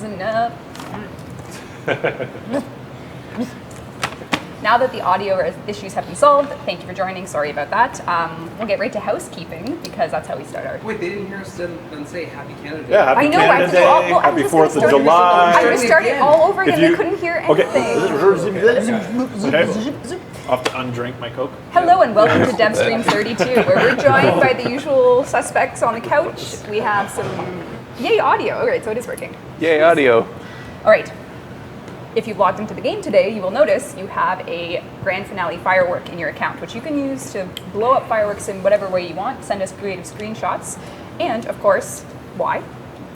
rising up. Now that the audio issues have been solved, thank you for joining. Sorry about that. We'll get right to housekeeping because that's how we start our. Wait, they didn't hear us then say Happy Canada Day. Yeah, Happy Canada Day, Happy 4th of July. I would start it all over again. They couldn't hear anything. Okay. I'll have to undrink my Coke. Hello and welcome to Devstream 32, where we're joined by the usual suspects on the couch. We have some yay audio. All right, so it is working. Yay, audio. All right. If you've logged into the game today, you will notice you have a grand finale firework in your account, which you can use to blow up fireworks in whatever way you want, send us creative screenshots, and of course, why?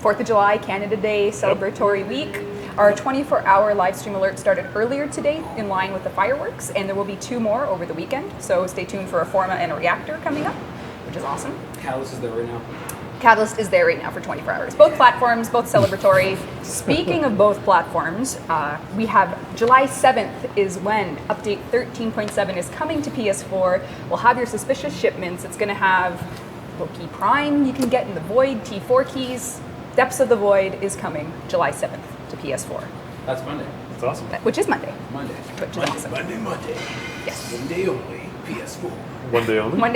4th of July, Canada Day, celebratory week. Our 24-hour live stream alert started earlier today in line with the fireworks, and there will be 2 more over the weekend, so stay tuned for a Forma and a Reactor coming up, which is awesome. Catalyst is there right now. Catalyst is there right now for 24 hours. Both platforms, both celebratory. Speaking of both platforms, we have July 7th is when update 13.7 is coming to PS4. We'll have your suspicious shipments. It's going to have Loki Prime you can get in the Void, T4 keys. Depths of the Void is coming July 7th to PS4. That's Monday. That's awesome. Which is Monday. Monday. Which is awesome. Monday. Yes. One day only, PS4. One day only? One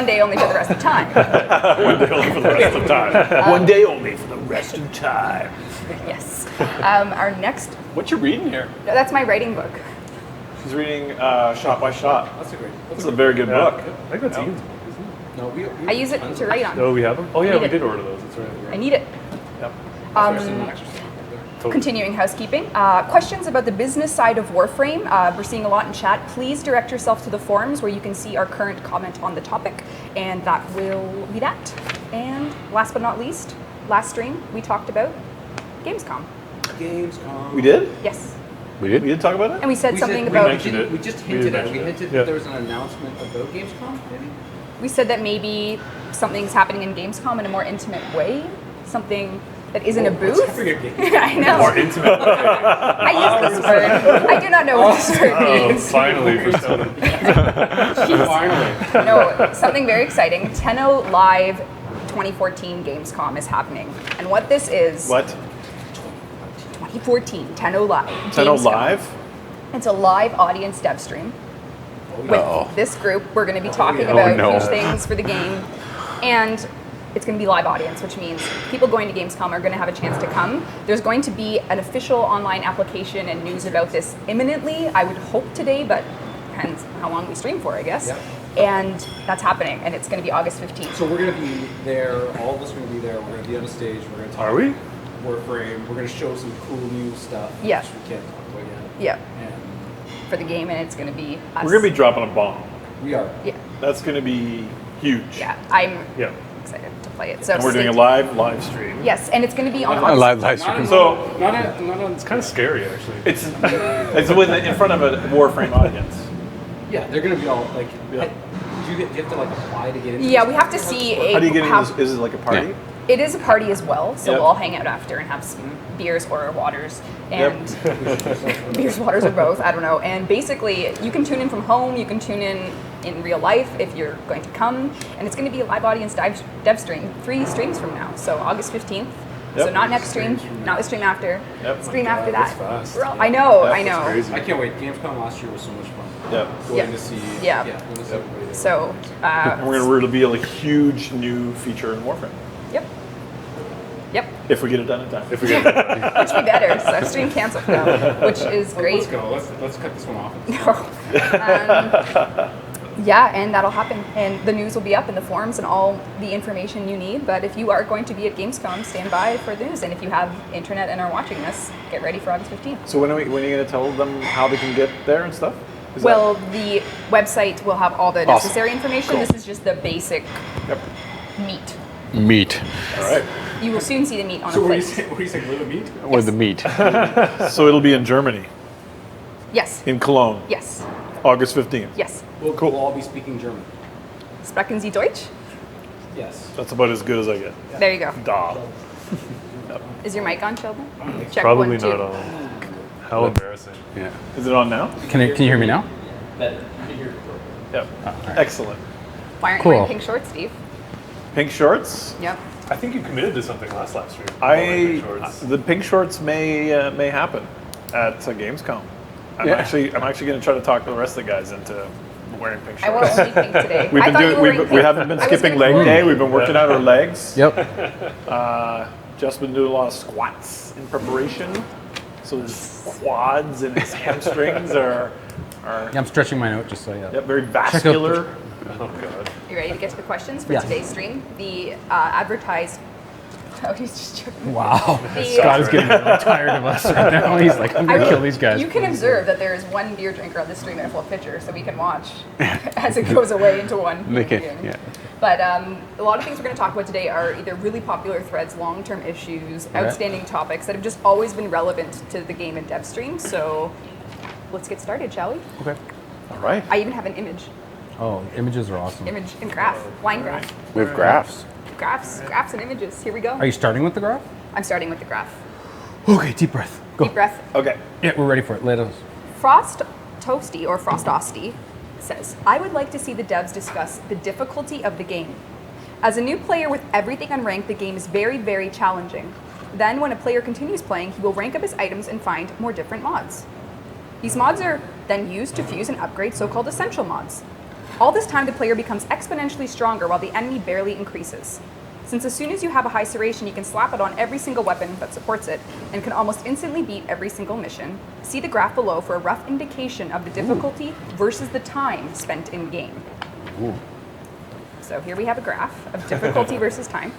day only for the rest of the time. One day only for the rest of the time. One day only for the rest of time. Yes. Our next, What you reading here? that's my writing book. She's reading Shot by Shot. That's a great. This is a very good book. I think that's Ian's book, isn't it? No, we I use it to write on. No, we have them? Oh, yeah, Need we it. did order those. That's right. I need it. Yep. Continuing housekeeping. Questions about the business side of Warframe. We're seeing a lot in chat. Please direct yourself to the forums where you can see our current comment on the topic, and that will be that. And last but not least, last stream we talked about Gamescom. Gamescom. We did? Yes. We did? We did talk about it? And we said We something said- about. mentioned it. We just We hinted did at it. We mention it. hinted Yeah. that there was an announcement about Gamescom, maybe? We said that maybe something's happening in Gamescom in a more intimate way. Something that isn't a booth. Let's forget Gamescom. I know. More intimate. I use this word. I do not know what this word Oh, means. finally for Sheldon. Finally. No, something very exciting. Tenno Live 2014 Gamescom is happening. And what this is, What? 2014 Tenno Live. Tenno Gamescom. Live? It's a live audience dev stream. With Oh. this group, we're going to be talking Oh, about no. huge things for the game. And it's going to be live audience, which means people going to Gamescom are going to have a chance to come. There's going to be an official online application and news about this imminently. I would hope today, but depends how long we stream for, I guess. Yep. And that's happening, and it's going to be August 15th. So we're going to be there. All of us are going to be there. We're going to be on the stage. We're going to talk Are we? Warframe. We're going to show some cool new stuff. Yeah. Which we can't talk about yet. Yeah, And for the game, and it's going to be us. We're going to be dropping a bomb. we are. Yeah, That's going to be huge. yeah. I'm Yeah. excited to play it. So And we're doing a stay- live stream. Yes, and it's going to be on A August. live stream. So- not on. It's kind of scary, actually. It's in front of a Warframe audience. Yeah, they're going to be all like. Yeah. Do you have to like apply to get into? Yeah, this we have to stuff? see How do you get in how- this? Is it like a party? Yeah. It is a party as well, so Yep. we'll all hang out after and have some beers or waters Yep. and beers, waters, or both. I don't know. And basically, you can tune in from home. You can tune in real life if you're going to come, and it's going to be a live audience dev stream 3 streams from now. So August 15th. So Yep. not next stream, not the stream after. Yep. Stream Oh my after God, that. that's fast. We're all- I know. Yep, I that's know. crazy. I can't wait. Gamescom last year was so much fun. Yep. Going Yeah. to see. Yeah. Going to see everybody there. So. And we're going to reveal a huge new feature in Warframe. Yep. Yep. If we get it done in time. If we get Which would be better. So stream canceled though, which is great. Let's go. Let's cut this one off. Yeah, and that'll happen. And the news will be up in the forums and all the information you need. But if you are going to be at Gamescom, stand by for the news. And if you have internet and are watching this, get ready for August 15th. So when are you going to tell them how they can get there and stuff? Is Well, the website will have all the Awesome. necessary information. Cool. This is just the basic Yep. meat. Meat. All right. You will soon see the meat on So a what are you plate. saying? What are you saying? We're the meat? Or the meat. So it'll be in Germany, Yes. in Cologne, Yes. August 15th. Yes. We'll all be speaking German. Sprechen Sie Deutsch? Yes. That's about as good as I get. There you go. Da. Is your mic on, Sheldon? Check Probably 1, 2. not on. How embarrassing. Yeah. Is it on now? Can you hear me now? Yep. Excellent. Why aren't you Cool. wearing pink shorts, Steve? Pink shorts? Yep. I think you committed to something last live stream. Wearing pink shorts. The pink shorts may happen at Gamescom. I'm Yeah. actually going to try to talk the rest of the guys into wearing pink I wore shorts. only pink today. We've I been thought you doing. were wearing We pink. haven't been I was skipping gonna leg day. call We've been working out our legs. Yep. Just been doing a lot of squats in preparation. So his quads and his hamstrings are Yeah, I'm stretching my note just so yeah. very vascular. Oh god. You ready to get to the questions for Yeah. today's stream? The advertised. Oh, he's just joking. Wow. The- Scott is getting really tired of us right now. He's like, I'm I gonna will- kill these guys. You can observe that there is one beer drinker on this stream and a full pitcher, so we can watch as it goes away into one. Make it, being. yeah. But a lot of things we're going to talk about today are either really popular threads, long-term issues, Okay. outstanding topics that have just always been relevant to the game and Devstream. So let's get started, shall we? Okay. All right. I even have an image Images are awesome. and graph, line graph, We have graphs. graphs and images. Here we go. Are you starting with the graph? I'm starting with the graph. Okay, deep breath. Go. Deep breath. Okay. Yeah, we're ready for it. Let us. Frost Toasty or Frostosty says, I would like to see the devs discuss the difficulty of the game. As a new player with everything unranked, the game is very, very challenging. Then when a player continues playing, he will rank up his items and find more different mods. These mods are then used to fuse and upgrade so-called essential mods. All this time, the player becomes exponentially stronger while the enemy barely increases. Since as soon as you have a high serration, you can slap it on every single weapon that supports it and can almost instantly beat every single mission. See the graph below for a rough indication of the difficulty versus the time spent in game. Ooh. So here we have a graph of difficulty versus time.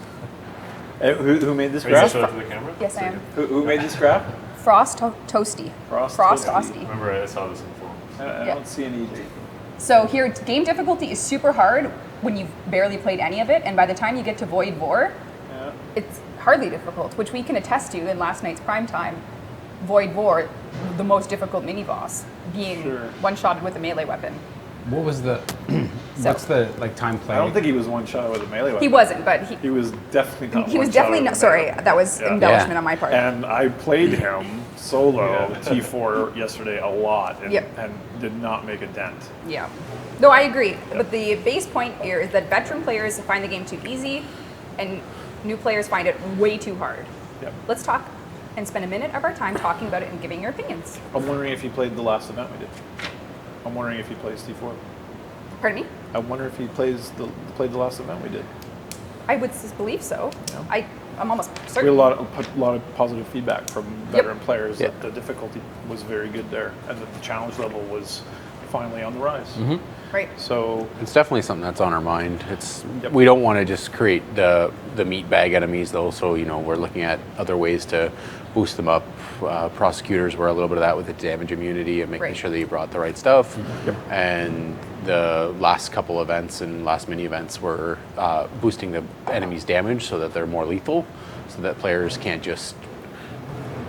Who made this Are you going graph? to show it to the camera? Yes, I am. Who made this graph? Toasty. Frost Frostosty. Remember, I saw this in forums. I Yeah. don't see any. So here, game difficulty is super hard when you've barely played any of it, and by the time you get to Void Vor, Yeah. it's hardly difficult, which we can attest to in last night's prime time. Void Vor, the most difficult mini boss, being Sure. one-shotted with a melee weapon. What was the? So- What's the time play? I don't think he was one shot with a melee weapon. He wasn't, but He was definitely not. he was one-shot definitely with not. a Sorry, melee weapon. that was Yeah. embellishment Yeah. on my part. And I played him solo Yeah. T4 yesterday a lot and, Yep. and did not make a dent. Yeah. No, I agree. But the base point here is that veteran players find the game too easy, and new players find it way too hard. Yep. Let's talk and spend a minute of our time talking about it and giving your opinions. I'm wondering if he played the last event we did. I'm wondering if he plays T4. Pardon me? I wonder if he played the last event we did. I would believe so. Yeah. I'm almost We had certain. a lot of positive feedback from veteran players Yep. that the difficulty was very good there and that the challenge level was finally on the rise. Right. So It's definitely something that's on our mind. Yep. We don't want to just create the meat bag enemies though, so we're looking at other ways to boost them up. Prosecutors were a little bit of that with the damage immunity and making Right. sure that you brought the right stuff. And the last couple events and last mini events were boosting the enemy's damage so that they're more lethal, so that players can't just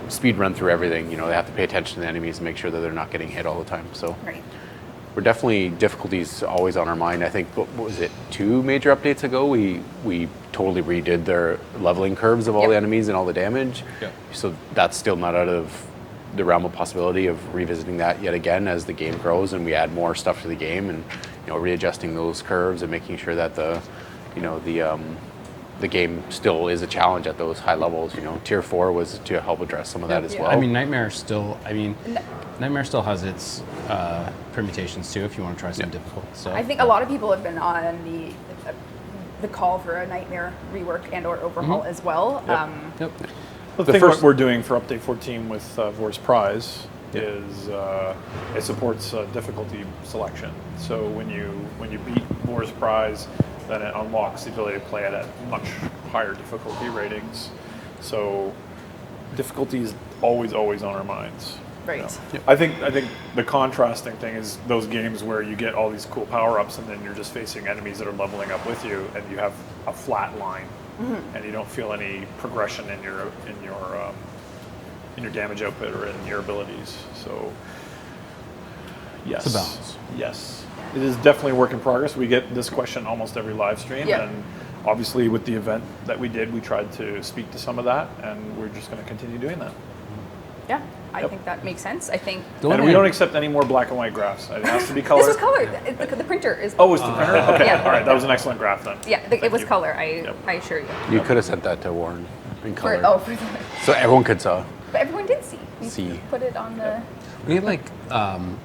speed run through everything. They have to pay attention to the enemies and make sure that they're not getting hit all the time. So Right. we're definitely, difficulties always on our mind. I think, what was it, 2 major updates ago, we totally redid their leveling curves of all Yep. the enemies and all the damage. Yep. So that's still not out of the realm of possibility of revisiting that yet again as the game grows and we add more stuff to the game, and readjusting those curves and making sure that the game still is a challenge at those high levels. Tier 4 was to help address some of that as Yeah. well. I mean, Nightmare still. Nightmare still has its permutations too. If you want to try something difficult. So I think a lot of people have been on the call for a Nightmare rework and or overhaul as well. Yep. Yep. the The thing first- what we're doing for update 14 with Vor's Prize is it supports difficulty selection. So when you beat Vor's Prize, then it unlocks the ability to play it at much higher difficulty ratings. So difficulty is always on our minds. Right. I think the contrasting thing is those games where you get all these cool power-ups and then you're just facing enemies that are leveling up with you and you have a flat line and you don't feel any progression in your damage output or in your abilities. So yes, It's a balance. Yes, it is definitely a work in progress. We get this question almost every live stream, Yeah. and obviously with the event that we did, we tried to speak to some of that, and we're just going to continue doing that. Yeah, I think that makes sense. I think And we don't accept any more black and white graphs. It has to be color. this was color. The printer is. Oh, it's the printer? Okay, Yeah. all right, that was an excellent graph then. Yeah, it was you. color. Yep. I assure you. You could have sent that to Warren in color. For the, So everyone could saw. but everyone did see. You See. put it on the. We have like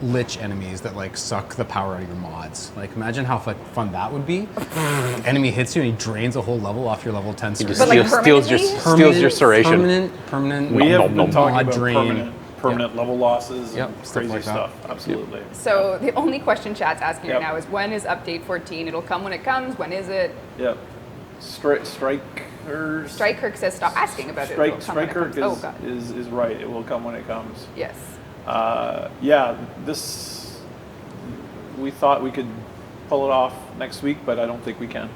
lich enemies that like suck the power out of your mods. Like imagine how fun that would be. Enemy hits you and he drains a whole level off your level 10 He just But, like, steals your permanently? serration. Permanent. We have nom, been talking mod about drain. permanent level losses Yep, and stuff crazy like that. stuff. Absolutely. So the only question chat's asking Yep. right now is when is update 14? It'll come when it comes. When is it? Yep. Strikers. Strikirk says stop asking about it. It'll come when it Strikirk comes. Oh god. is right. It will come when it comes. Yes. Yeah, this we thought we could pull it off next week, but I don't think we can.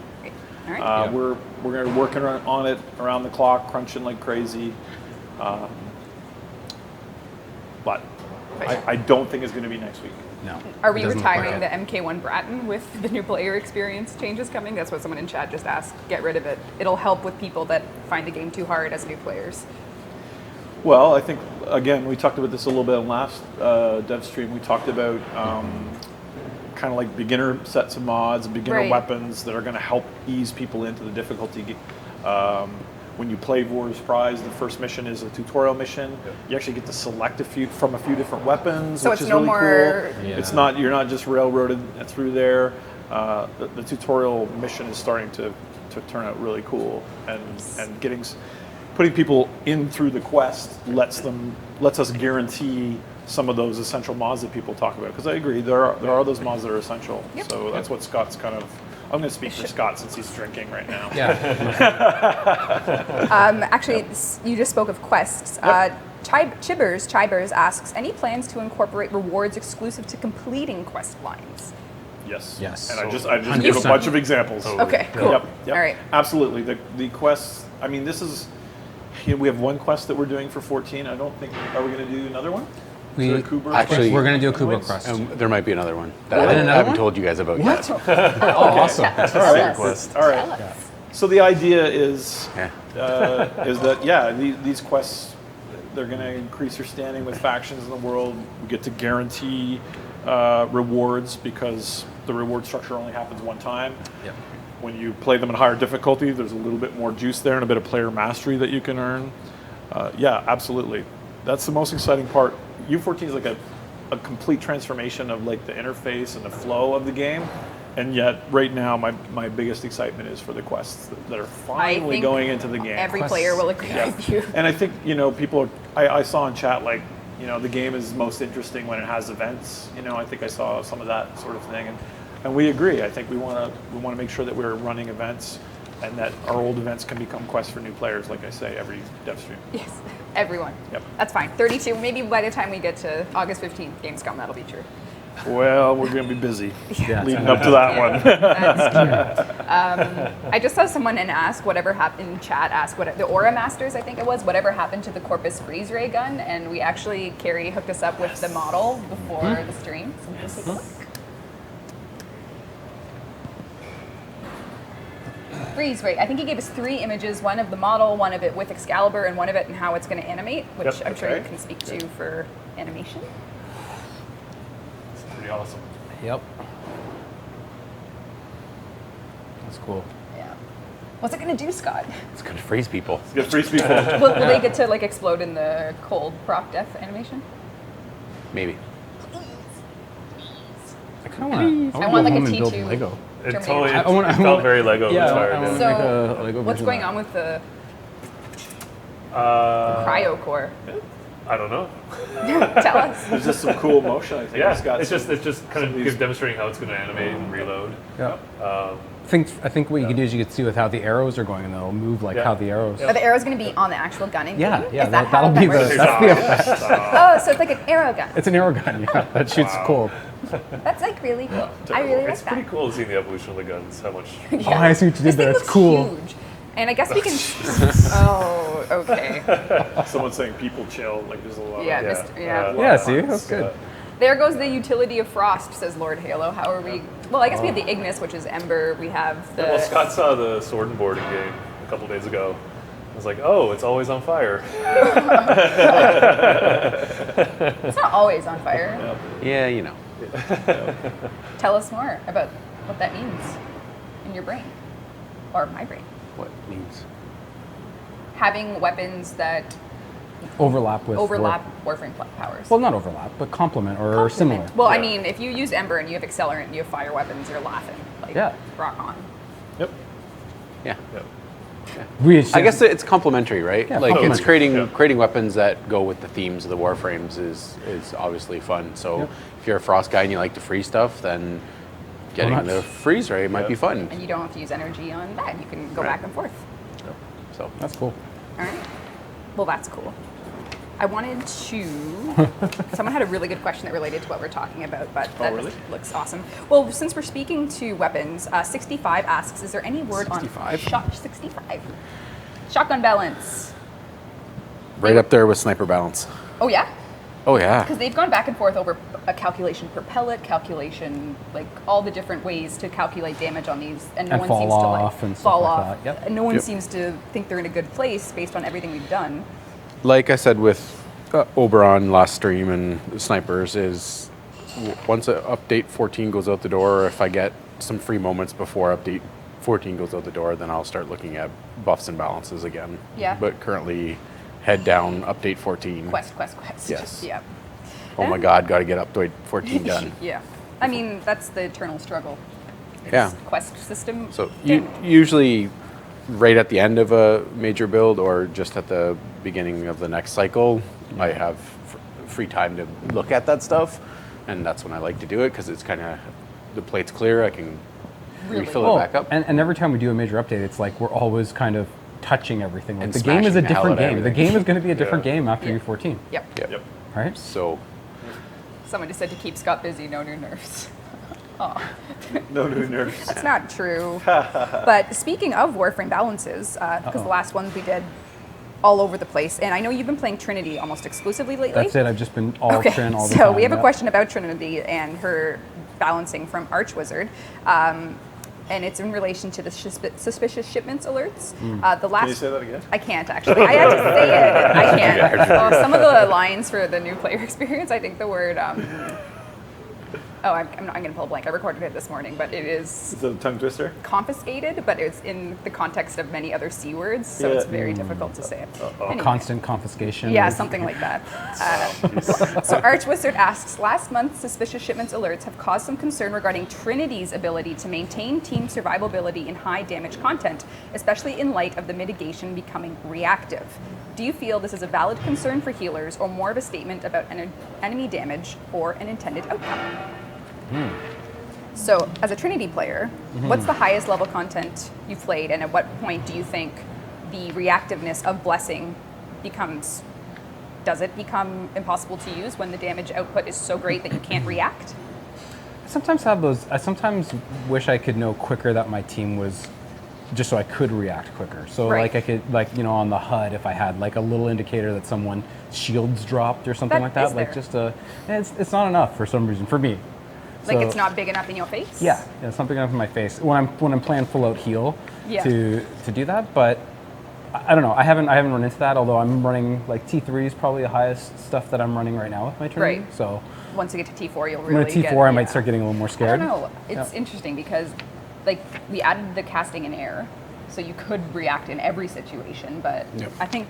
Great. All right. We're going to work on it around the clock, crunching like crazy. But I don't think it's going to be next week. No. Are we it doesn't look like retiring it. the MK1 Bratton with the new player experience changes coming? That's what someone in chat just asked. Get rid of it. It'll help with people that find the game too hard as new players. Well, I think, again, we talked about this a little bit in last Devstream. We talked about kind of like beginner sets of mods, beginner Right. weapons that are going to help ease people into the difficulty. When you play War's Prize, the first mission is a tutorial mission. You actually get to select from a few different weapons, So which it's is no really more- cool. Yeah. It's not, you're not just railroaded through there. The tutorial mission is starting to turn out really cool, and putting people in through the quest lets us guarantee some of those essential mods that people talk about. Because I agree, there are those mods that are essential. Yep. So that's what Scott's kind of. I'm going to speak for Scott since he's drinking right now. Yeah. Actually, you just spoke of quests. Chibers asks, any plans to incorporate rewards exclusive to completing quest lines? Yes. Yes. And I just gave a 100%. bunch of examples. Okay, cool. Yep. All right. Absolutely. The quests. I mean, this is. We have one quest that we're doing for 14. I don't think. Are we going to do another one? Is there a Kuber actually- We're gonna do a Kubo Anyways? quest. There might be another one that What? I Another haven't one? told you guys about What? yet. Oh, awesome. All right. Quest. All right. So the idea is Yeah. is that these quests, they're going to increase your standing with factions in the world. We get to guarantee rewards because the reward structure only happens one time. Yep. When you play them in higher difficulty, there's a little bit more juice there and a bit of player mastery that you can earn. Yeah, absolutely. That's the most exciting part. U14 is like a complete transformation of like the interface and the flow of the game. And yet, right now, my biggest excitement is for the quests that are finally think going into the game. Every Quests. player will agree with you. And I think, people, I saw in chat, like, the game is most interesting when it has events. I think I saw some of that sort of thing. And we agree. I think we want to make sure that we're running events and that our old events can become quests for new players, like I say, every Devstream. Yes, everyone. Yep. That's fine. 32, maybe by the time we get to August 15th, Gamescom, that'll be true. Well, we're going to be busy Yeah. leading up to that one. That's true. I just saw someone ask whatever happened in chat, the Aura Masters, I think it was, whatever happened to the Corpus Freeze Ray gun, and we actually, Carrie hooked us up with the model before the stream, so we can take a look. Freeze Ray, I think he gave us 3 images, one of the model, one of it with Excalibur, and one of it and how it's going to animate, which Yep. I'm sure you Okay. can speak to for animation. It's pretty awesome. Yep. That's cool. Yeah. What's it going to do, Scott? It's going to freeze people. Get free people. Will they get to like explode in the cold proc death animation? Maybe. I kind of want to. I want like a home and build T2. Lego. It Terminator. totally I wanna- it felt very Lego Yeah, I inspired. wanna yeah. So, make a Lego what's version going of on with the Uh, cryo core? I don't know. Tell us. There's just some cool motion, I think. Yeah, It's got it's some- just kind some of these- of demonstrating how it's going to animate and reload. Yeah. I think what you can do is you can see with how the arrows are going, and they'll move like Yeah. how the arrows. Are the arrows going to be on the actual gun? Yeah, included? yeah. Is that how That'll that be the. works? That's the effect. Oh, so it's like an arrow gun. It's an arrow gun. Yeah, that shoots cold. That's like really cool. I really like It's that. pretty cool to see the evolution of the guns. How much? Oh, I see what you did This there. thing It's looks cool. huge. And I guess we can. Oh, okay. Someone saying people chill, like there's a lot Yeah, of Mr. Yeah. Yeah, see, that's good. There goes the utility of frost, says Lord Halo. How are we? Well, I guess we have the Ignis, which is Ember. We have the. Well, Scott saw the sword and boarding game a couple days ago, was like, oh, it's always on fire. It's not always on fire. Yeah, you know. Tell us more about what that means in your brain, or my brain. What means? Having weapons that Overlap with Warframe powers. Well, not overlap, but complement or Complement. similar. Well, I Yeah. mean, if you use Ember and you have Accelerant and you have fire weapons, you're laughing. Like, Yeah. rock on. Yep. Yeah. Yep. I guess it's complementary, right? Yeah, like it's complementary. creating weapons that go with the themes of the Warframes is obviously fun. So Yep. if you're a Frost guy and you like to freeze stuff, then getting not? the freeze ray might be fun. And you don't have to use energy on that. You can go Right. back and forth. So That's cool. All right. Well, that's cool. I wanted to. Someone had a really good question that related to what we're talking about, but that really? looks awesome. Well, since we're speaking to weapons, 65 asks, is there any word 65? on 65? Shotgun balance. right up there with sniper balance. Oh yeah, Oh yeah. because they've gone back and forth over a calculation per pellet, calculation like all the different ways to calculate damage on these, and no And one fall seems to off like and stuff fall like off. that, yep. And no one Yep. seems to think they're in a good place based on everything we've done. Like I said with Oberon last stream and the snipers is once update 14 goes out the door, or if I get some free moments before update 14 goes out the door, then I'll start looking at buffs and balances again. Yeah. But currently, head down, update 14. Quest. Yes. Yeah. Oh my God, got to get update 14 done. Yeah. I mean, that's the eternal struggle. It's Yeah. Quest system. So usually right at the end of a major build or just at the beginning of the next cycle, I have free time to look at that stuff. And that's when I like to do it because it's kind of, the plate's clear. I can Really? refill Oh, it back up. and every time we do a major update, it's like we're always kind of touching everything. Like And the game is a smashing the hell different out of game. The everything. game is going to be a different Yeah. game after Yeah. U14, Yep. Yep. right? So Someone just said to keep Scott busy, no new nerfs. Oh, No new nerfs. that's not true. But speaking of Warframe balances, because the last ones we did all over the place, and I know you've been playing Trinity almost exclusively lately. That's it. I've just been all Okay, Trin all the so time. we have a yeah. question about Trinity and her balancing from Archwizard. And it's in relation to the suspicious shipments alerts. The last. Can you say that again? I can't actually. I had to say it. I can't. Some of the lines for the new player experience, I think the word. I'm going to pull a blank. I recorded it this morning, but it is Is it a tongue twister? confiscated, but it's in the context of many other C words, so Yeah. it's very difficult to say it. Anyway. Constant confiscation. Yeah, of- something like that. So Archwizard asks, last month suspicious shipments alerts have caused some concern regarding Trinity's ability to maintain team survivability in high damage content, especially in light of the mitigation becoming reactive. Do you feel this is a valid concern for healers or more of a statement about enemy damage or an intended outcome? So as a Trinity player, what's the highest level content you've played, and at what point do you think the reactiveness of Blessing does it become impossible to use when the damage output is so great that you can't react? I sometimes wish I could know quicker that my team was, just so I could react quicker. So Right. like I could, like, you know, on the HUD, if I had like a little indicator that someone shields dropped or something That like is that, like there. it's not enough for some reason for me. Like So- it's not big enough in your face? Yeah, it's not big enough in my face when I'm playing full out heal Yeah. to do that. But I don't know. I haven't run into that. Although I'm running like T3 is probably the highest stuff that I'm running right now with my Trinity. Right. So Once you get to T4, you'll when I'm really at T4, get, I might yeah. start getting a little more I scared. don't know. It's Yeah. interesting because like we added the casting in air, so you could react in every situation, but Yep. I think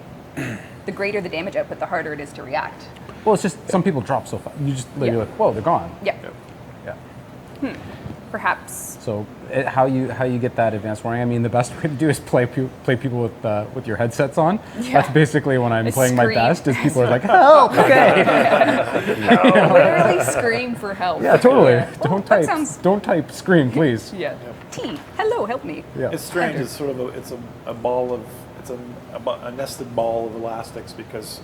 the greater the damage output, the harder it is to react. Well, it's just some people drop so fast. You just like, Yeah. you're like, whoa, they're gone. Yeah. Yeah. Perhaps. So how you get that advanced warning? I mean, the best way to do is play people with your headsets on. Yeah. That's basically when I'm I playing my scream. best. Is people are like, help, okay. Literally scream for help. Yeah, totally. Yeah. Well, that sounds. Don't type scream, please. Yeah. T. Hello, help me. Yeah. It's strange. It's sort of a ball of a nested ball of elastics because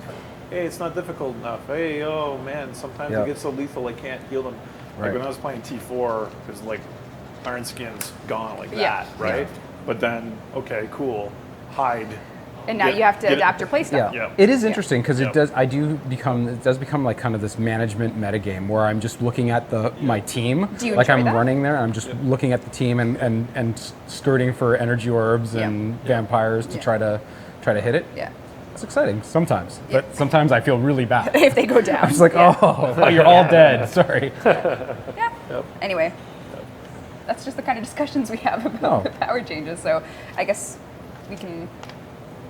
hey, it's not difficult enough. Hey, oh man, sometimes Yeah. it gets so lethal I can't heal them. Like Right. when I was playing T4, because like Iron Skin's gone like Yeah. that, right? Yeah. But then okay, cool, hide. And now Get- you have to get it- adapt your playstyle. Yeah. Yeah. It is interesting because Yeah. it does become like kind of this management metagame where I'm just looking at my team. Do you like enjoy I'm that? running there, I'm just looking at the team and skirting for energy orbs Yeah. and vampires to Yeah. try to try to hit it. Yeah. It's exciting sometimes, but sometimes I feel really bad. If they go down. I'm just like, oh, you're all dead. Sorry. Yeah. Anyway, that's just the kind of discussions we have about the power changes. So I guess we can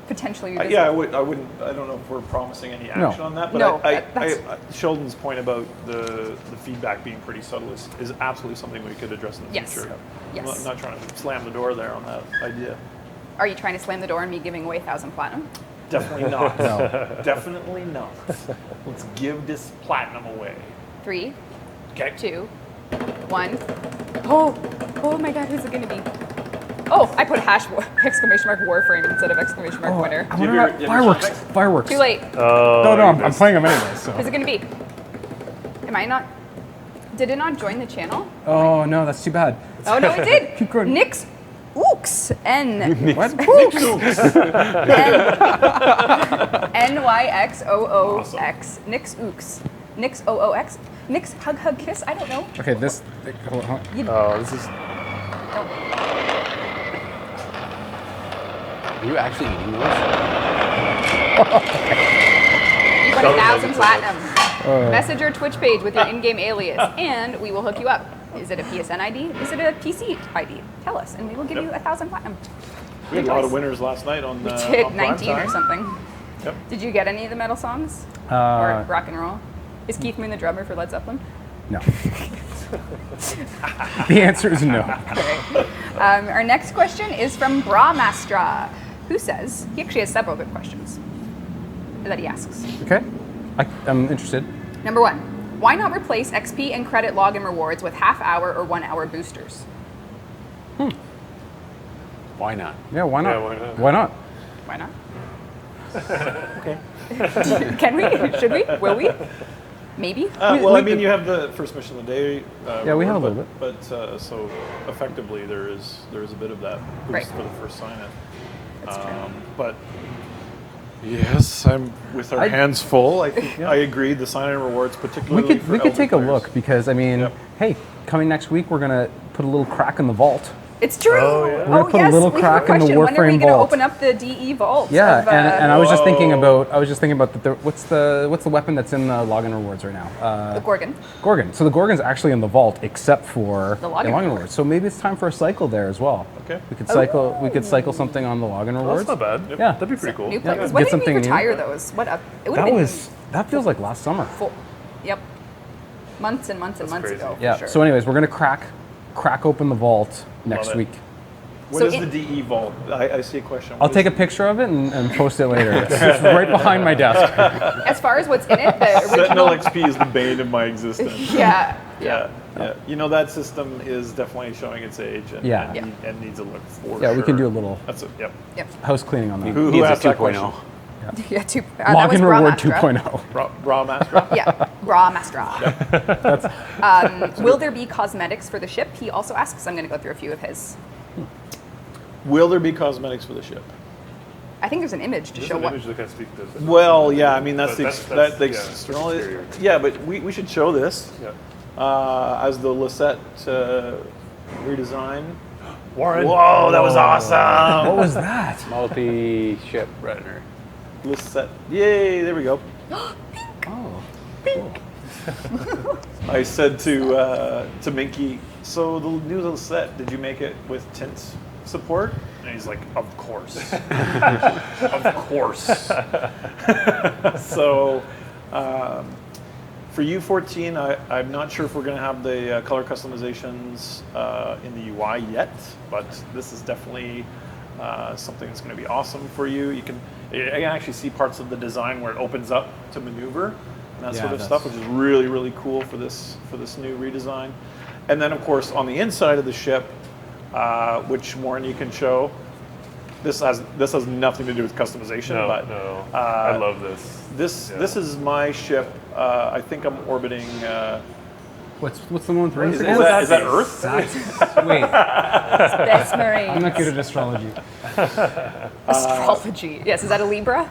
potentially revisit. Yeah, I wouldn't. I don't know if we're promising any action on that, but No, Sheldon's point about the feedback being pretty subtle is absolutely something we could address in the Yes. future. Yes. I'm not trying to slam the door there on that idea. Are you trying to slam the door on me giving away 1,000 platinum? Definitely not. Definitely not. Let's give this platinum away. 3, Okay. 2, 1. Oh my God, who's it gonna be? Oh, I put exclamation mark Warframe instead of exclamation mark winner. I Do you wonder have your fireworks. sound effects? Fireworks. Too late. No, I'm playing them anyway. So. Who's it gonna be? Am I not? Did it not join the channel? Oh no, that's too bad. Oh no, it did. Keep going. Nix Ooks N. What? NYXOOX. Nix Ooks. Nix OOX. Nix Hug Hug Kiss. I don't know. Okay, this. Hold on. Oh, this is. Don't. Are you actually eating those? You got 1,000 platinum. Message your Twitch page with your in-game alias, and we will hook you up. Is it a PSN ID? Is it a PC ID? Tell us, and we will give you 1,000 platinum. We had a lot of winners last night on We on did Prime 19 or Time. something. Yep. Did you get any of the metal songs? Or rock and roll? Is Keith Moon the drummer for Led Zeppelin? No. The answer is no. Okay. Our next question is from Bramastra, who says, he actually has several good questions that he asks. Okay, I'm interested. Number 1, why not replace XP and credit login rewards with half-hour or 1-hour boosters? Why not? Yeah, why not? Yeah, why not? Why not? Why not? Okay. Can we? Should we? Will we? Maybe? Well, I mean, you have the first mission of the day. Yeah, we have a reward, little but so effectively there is a bit of that boost Right. for the first sign-in. That's true. But yes, I'm with our hands full. I think I agree. The sign-in rewards, particularly We could take a look because I mean, Yep. hey, coming next week we're gonna put a little crack in the vault. It's true. Oh, yeah. We're gonna put a little we have a crack in the question. When are we Warframe going to vault. open up the DE vault? Yeah, of, and I was just thinking Whoa. about what's the weapon that's in the login rewards right now? the Gorgon. Gorgon. So the Gorgon's actually in the vault except for The login rewards. So maybe it's time for a cycle there as well. Okay. We could cycle. We could cycle something on the login Well, rewards. that's not bad. Yeah. That'd be pretty cool. New Yeah, players. get When did something we new. retire those? What up? It would have been That feels like last summer. Yep. Months and months and months crazy. ago. For Yeah. Sure. So, anyways, we're gonna crack open the vault next it. week. What So is it- the DE vault? I see a question. I'll take a picture of it and post it later. It's right behind my desk. As far as what's in it, the Sentinel original. XP is the bane of my existence. Yeah. Yeah. You know, that system is definitely showing its age and, Yeah. and needs a look for Yeah, we can sure. do a little That's it. Yep. Yep. house cleaning on that. Who Needs a asked that 2.0. question? Yeah. That was Login reward Bramastra. 2.0. Raw Master? Yeah, Bramastra. Will there be cosmetics for the ship? He also asks. I'm going to go through a few of his. Will there be cosmetics for the ship? I think there's an image to There's show an what. image that can speak to this. Well, yeah, I mean, that's But the, that's- the yeah, external. exterior. Yeah, but we should show this Yeah. as the Lisette redesign. Warren. Whoa, that was awesome! What was that? Multi-ship runner. Lisette. Yay, there we go. Oh. I said to Minky, so the new Lisette, did you make it with tint support? And he's like, of course. Of course. So for U14, I'm not sure if we're going to have the color customizations in the UI yet, but this is definitely something that's going to be awesome for you. You can actually see parts of the design where it opens up to maneuver and that Yeah, sort of that's- stuff, which is really, really cool for this new redesign. And then, of course, on the inside of the ship, which Warren you can show, this has nothing to do with customization, No, but no. I love this. this is my ship. I think I'm orbiting. What's the one with rings? Is that Earth? Wait, Best I'm Marine. not good at astrology. Astrology. Yes, is that a Libra?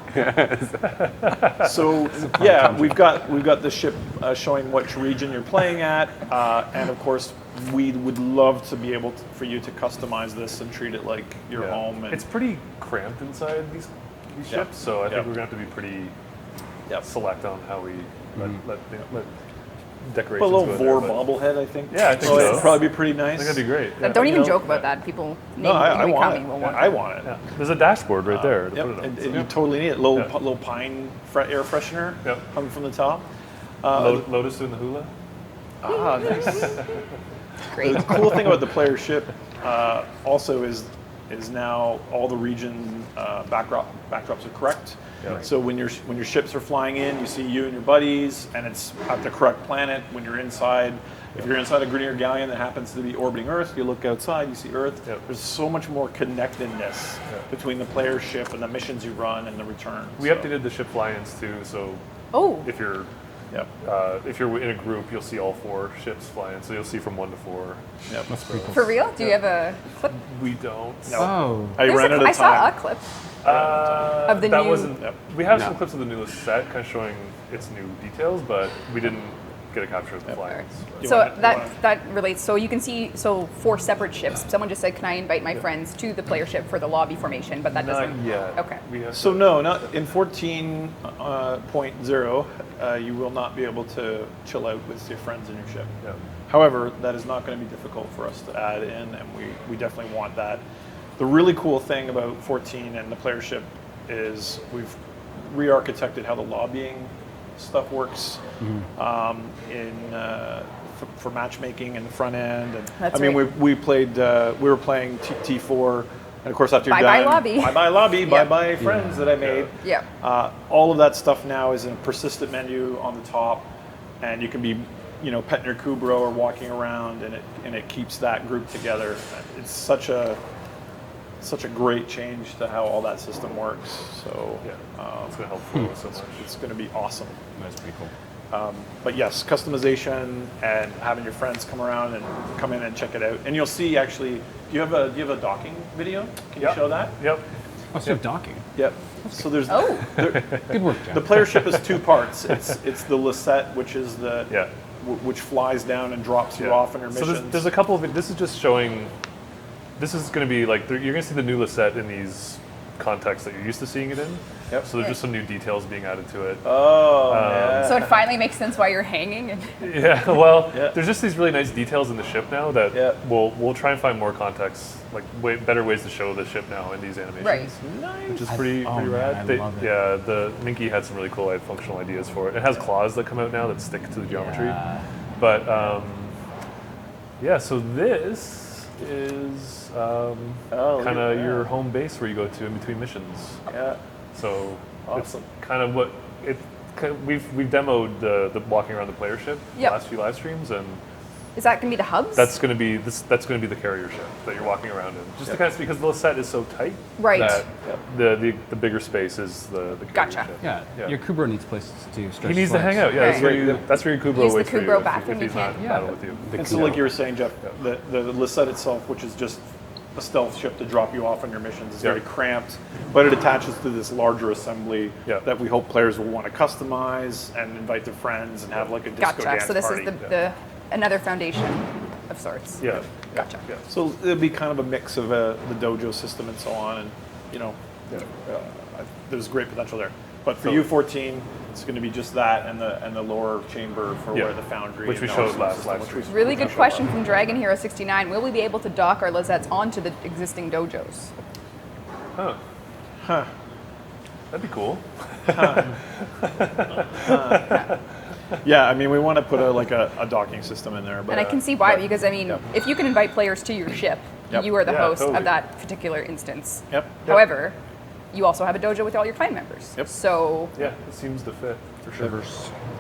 So yeah, we've got the ship showing which region you're playing at, and of course we would love to be able for you to customize this and treat it like your Yeah. home. And It's pretty cramped inside these these Yeah. ships, so I think Yeah. we're going to have to be pretty Yep. select on how we let Put decorations a little go in Vor there, but bobblehead, I think. Yeah, I think It'd so. probably be pretty I nice. think that'd be great. Yeah. Don't you even know, joke about that. People No, I want will it. want I that. want it. Yeah. There's a dashboard right there to Yep, put it on. and so. you totally need it. Little Yeah. little pine air freshener Yep. coming from the top. Lotus doing the hula. Nice. Great. The cool thing about the player ship also is now all the region backdrops are correct. Yeah. So when your ships are flying in, you see you and your buddies, and it's at the correct planet. When you're inside, if you're inside a Grenier galleon that happens to be orbiting Earth, you look outside, you see Earth. Yep. There's so much more connectedness between the player ship and the missions you run and the return. We updated the ship fly-ins too, so Oh, if you're Yep. if you're in a group, you'll see all 4 ships fly in. So you'll see from 1 to 4. Yep. That's pretty cool. for real? Do you have a clip? We don't. No. Oh. I There's ran out I of saw a time. clip. Of the that new- wasn't. Yep. We have No. some clips of the newest set, kind of showing its new details, but we didn't get a capture of the fly-ins. You So wanna- you wanna- that relates. So you can see 4 separate ships. Someone just said, "Can I invite my friends to the player ship for the lobby formation?" But that Not doesn't. yet. Okay. We have So to- no, not in 14.0. You will not be able to chill out with your friends in your ship. Yeah. However, that is not going to be difficult for us to add in, and we definitely want that. The really cool thing about 14 and the player ship is we've re-architected how the lobbying stuff works for matchmaking in the front end. And That's I mean, right. we played, we were playing T4, and of course after you're Bye-bye done, lobby. bye-bye lobby, Yep. bye-bye friends that I made. Yeah. All of that stuff now is in a persistent menu on the top, and you can be, petting your Kubro or walking around, and it keeps that group together. It's such a great change to how all that system works. So Yeah. It's going to help flow so much. it's going to be awesome. That's pretty cool. But yes, customization and having your friends come around and come in and check it out. And you'll see actually. Do you have a docking video? Can you Yep. show that? Yep. Oh, so docking. Yep. So there's Oh. Good work, Jeff. the player ship is 2 parts. It's the Lisette, which is Yeah. which flies down and drops you Yeah. off in your So missions. there's a couple of it. This is just showing. This is going to be like you're going to see the new Lisette in these contexts that you're used to seeing it in. Yep. So there's just some new details being added to it. Oh, yeah. So it finally makes sense why you're hanging. And Yeah, well, Yeah. there's just these really nice details in the ship now that Yeah. we'll try and find more context, like better ways to show the ship now in these animations. Right. Which is I- pretty oh, man, rad. I love it. Yeah, the Minky had some really cool functional ideas for it. It has claws that come out now that stick to the geometry. Yeah. But yeah, so this is look kind at of that. your home base where you go to in between missions. Yeah. So Awesome. it's kind of what it. We've demoed the walking around the player ship Yep. the last few live streams, and is that going to be the hubs? that's going to be the carrier ship that you're walking around in. Just to kind of because the set is so tight, Right. That the bigger space is the carrier Gotcha. ship. Yeah, your Kubro needs places to stretch. He needs to his legs. hang out. Yeah, Right. that's where your Kubro Use the waits for you Kubro if bathroom, he's you not can't- in battle with you. And so, like you were saying, Jeff, the Lisette itself, which is just a stealth ship to drop you off on your missions, is Yeah. very cramped, but it attaches to this larger assembly Yeah. that we hope players will want to customize and invite their friends and have like a disco Gotcha. dance So this party. is the another foundation of sorts. Yeah. Gotcha. Yeah. So it'll be kind of a mix of the dojo system and so on, and there's great potential there. But for So- U14, it's going to be just that and the lower chamber for Yeah. where the foundry, Which we and showed also last system, live which stream. we- Really we good showed question last. from Dragon Hero 69. Will we be able to dock our Lizettes onto the existing dojos? Huh. Huh. That'd be cool. Yeah, I mean, we want to put a docking system in there, but And I can see why, but- because I mean, Yep. if you can invite players to your ship, Yep. you are the Yeah, host totally. of that particular instance. Yep. However, you also have a dojo with all your clan members. Yep. So Yeah, it seems to fit for sure.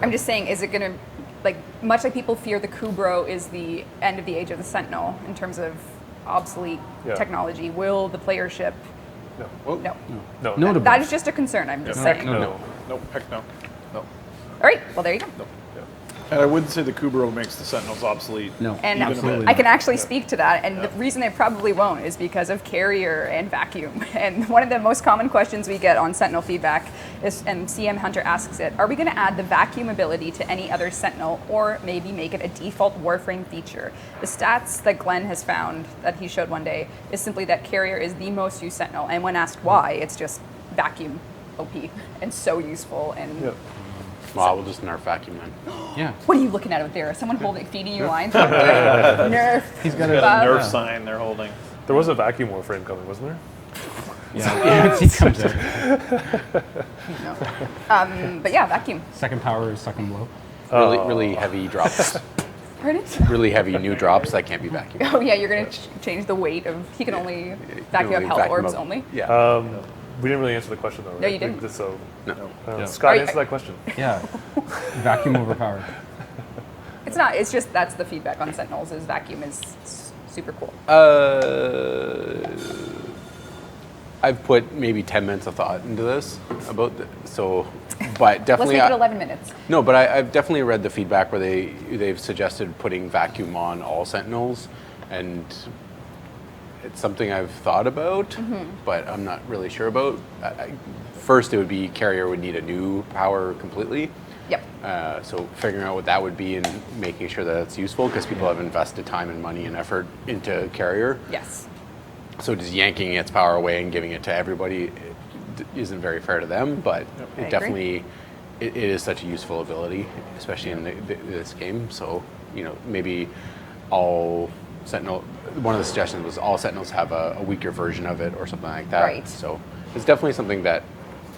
I'm just saying, is it going to, like, much like people fear the Kubro is the end of the age of the Sentinel in terms of obsolete Yeah. technology, will the player ship? No. No. No. Notable. That is just a concern, I'm just saying. No. Nope, heck no. No. All right, well, there you go. And I wouldn't say the Kubro makes the Sentinels obsolete. No, And absolutely. I can actually speak to that, and the reason they probably won't is because of carrier and vacuum. And one of the most common questions we get on Sentinel feedback is, and CM Hunter asks it, are we going to add the vacuum ability to any other Sentinel, or maybe make it a default Warframe feature? The stats that Glenn has found, that he showed one day, is simply that carrier is the most used Sentinel, and when asked why, it's just vacuum OP and so useful. And Yep. Well, we'll just nerf vacuum then. Yeah. what are you looking at out there? Is someone feeding you lines? Nerf. He's got Got a Bob. Nerf Yeah. sign they're holding. There was a vacuum Warframe coming, wasn't there? Yeah. He comes out. No. But yeah, vacuum. Second power is second blow. Really heavy drops. Pardon? Really heavy new drops that can't be vacuumed. Oh yeah, you're gonna change the weight of. He can only vacuum up Only health vacuum orbs up- only. Yeah. We didn't really answer the question though, right? No, you didn't. So, No. Scott, Are you- answer that question. Yeah. Vacuum overpowered. It's not. It's just that's the feedback on Sentinels is vacuum is super cool. I've put maybe 10 minutes of thought into this but Let's definitely make it 11 minutes. No, but I've definitely read the feedback where they've suggested putting vacuum on all Sentinels, and it's something I've thought about, but I'm not really sure about. First, it would be carrier would need a new power completely. Yep. So figuring out what that would be and making sure that it's useful, because people have invested time and money and effort into carrier. Yes. So just yanking its power away and giving it to everybody isn't very fair to them, but I it agree. definitely it is such a useful ability, especially in this game. So maybe all Sentinel. One of the suggestions was all Sentinels have a weaker version of it or something like that. Right. So it's definitely something that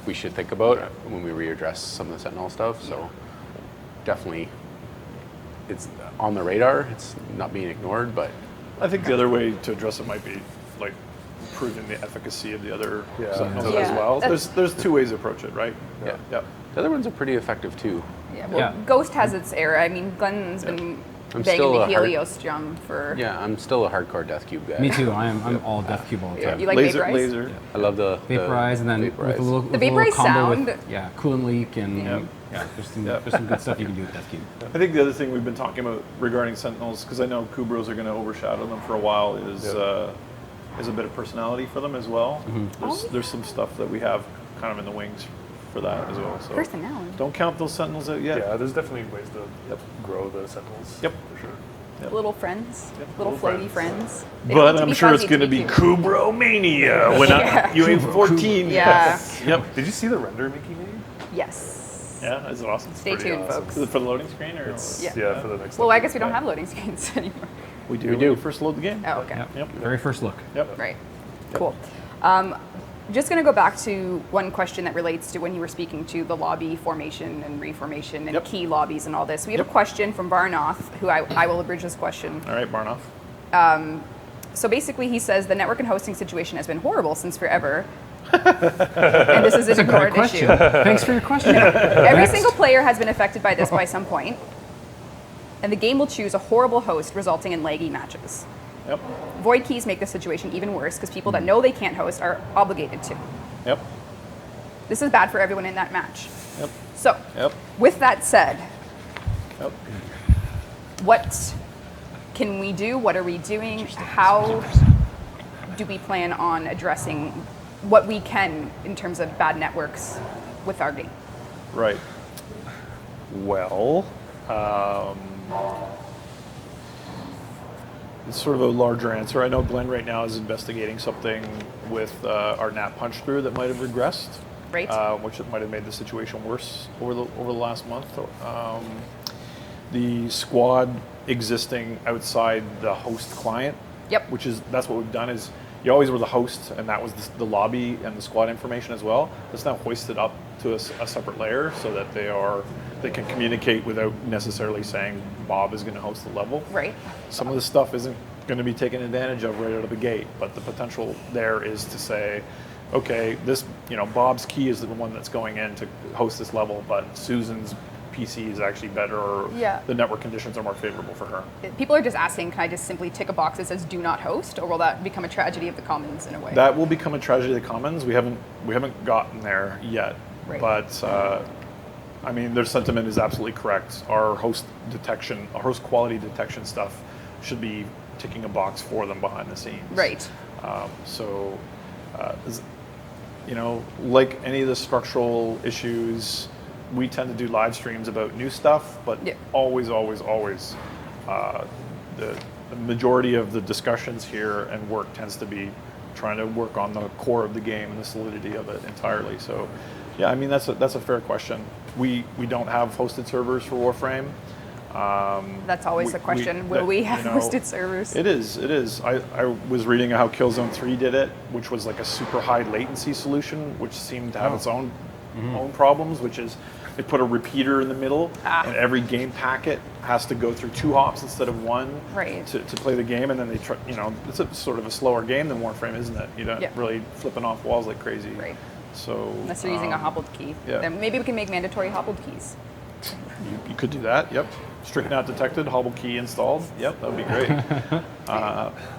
we should think about when we readdress some of the Sentinel stuff. So definitely, it's on the radar. It's not being ignored, but I think the other way to address it might be like improving the efficacy of the other Yeah. Sentinels Yeah. as well. That's- There's two ways to approach it, right? Yeah. Yep. the other ones are pretty effective too. Yeah. Well, Yeah. Ghost has its era. I mean, Glenn's been I'm banging still the a hard- Helios drum for. Yeah, I'm still a hardcore Death Cube guy. Me too. I'm all Death Cube all the time. You like laser, Vaporize? laser. I love the Vaporize, and then Vaporize. with a little, The with a little Vaporize combo sound. with coolant leak and Yep. there's some good stuff you can do with Death Cube. I think the other thing we've been talking about regarding Sentinels, because I know Kubros are going to overshadow them for a while, is a bit of personality for them as well. There's some stuff that we have kind of in the wings for that as well. So Personality. don't count those Sentinels out yet. Yeah, there's definitely ways to grow the Sentinels. Yep. For sure. Little friends, Yep, little little floaty friends. They don't But have to I'm be sure it's fuzzy going to be cute. Kubro Mania when you ain't 14. Yeah. Yep. Did you see the render Mickey made? Yes. Yeah, is it awesome? Stay pretty tuned, awesome. folks. Is it for the loading screen or? It's, Yeah. yeah, for the next. Well, I update. guess we don't have loading screens anymore. We do. We When do. you first load the game. Oh, okay. Yep. Very first look. Yep. Right. Cool. Just going to go back to one question that relates to when you were speaking to the lobby formation and reformation and Yep. key lobbies and all this. We had Yep. a question from Varnoth, who I will abridge this question. All right, Barnoff. So basically, he says the network and hosting situation has been horrible since forever. And this is an That's a great ignored question. issue. Thanks for your question. Every single player has been affected by this by some point, and the game will choose a horrible host, resulting in laggy matches. Yep. Void keys make the situation even worse because people that know they can't host are obligated to. Yep. This is bad for everyone in that match. Yep. So, Yep. with that said, Yep. what can we do? What are we doing? How do we plan on addressing what we can in terms of bad networks with our game? Right. Well, it's sort of a larger answer. I know Glenn right now is investigating something with our NAT punch through that might have regressed, Right. which might have made the situation worse over the last month. The squad existing outside the host client. Yep. That's what we've done is you always were the host, and that was the lobby and the squad information as well. It's now hoisted up to a separate layer so that they can communicate without necessarily saying Bob is going to host the level. Right. Some of this stuff isn't going to be taken advantage of right out of the gate, but the potential there is to say, okay, Bob's key is the one that's going in to host this level, but Susan's PC is actually better, or Yeah. the network conditions are more favorable for her. People are just asking, can I just simply tick a box that says do not host, or will that become a tragedy of the commons in a way? That will become a tragedy of the commons. We haven't gotten there yet, Right. but I mean, their sentiment is absolutely correct. Our host quality detection stuff should be ticking a box for them behind the scenes. Right. Like any of the structural issues, we tend to do live streams about new stuff, but Yeah. always, the majority of the discussions here and work tends to be trying to work on the core of the game and the solidity of it entirely. So, yeah, I mean that's a fair question. We don't have hosted servers for Warframe. That's always the question. Will we have hosted servers? It is. I was reading how Killzone 3 did it, which was like a super high latency solution, which seemed to have its own problems, which is they put a repeater in the middle, and every game packet has to go through 2 hops instead of 1 Right. to play the game, and then they try, it's a sort of a slower game than Warframe, isn't it? You don't really flipping off walls like crazy. Right. So Unless you're using a hobbled key. yeah. Then maybe we can make mandatory hobbled keys. you could do that. Yep. Straight not detected, hobble key installed. Yep, that would be great.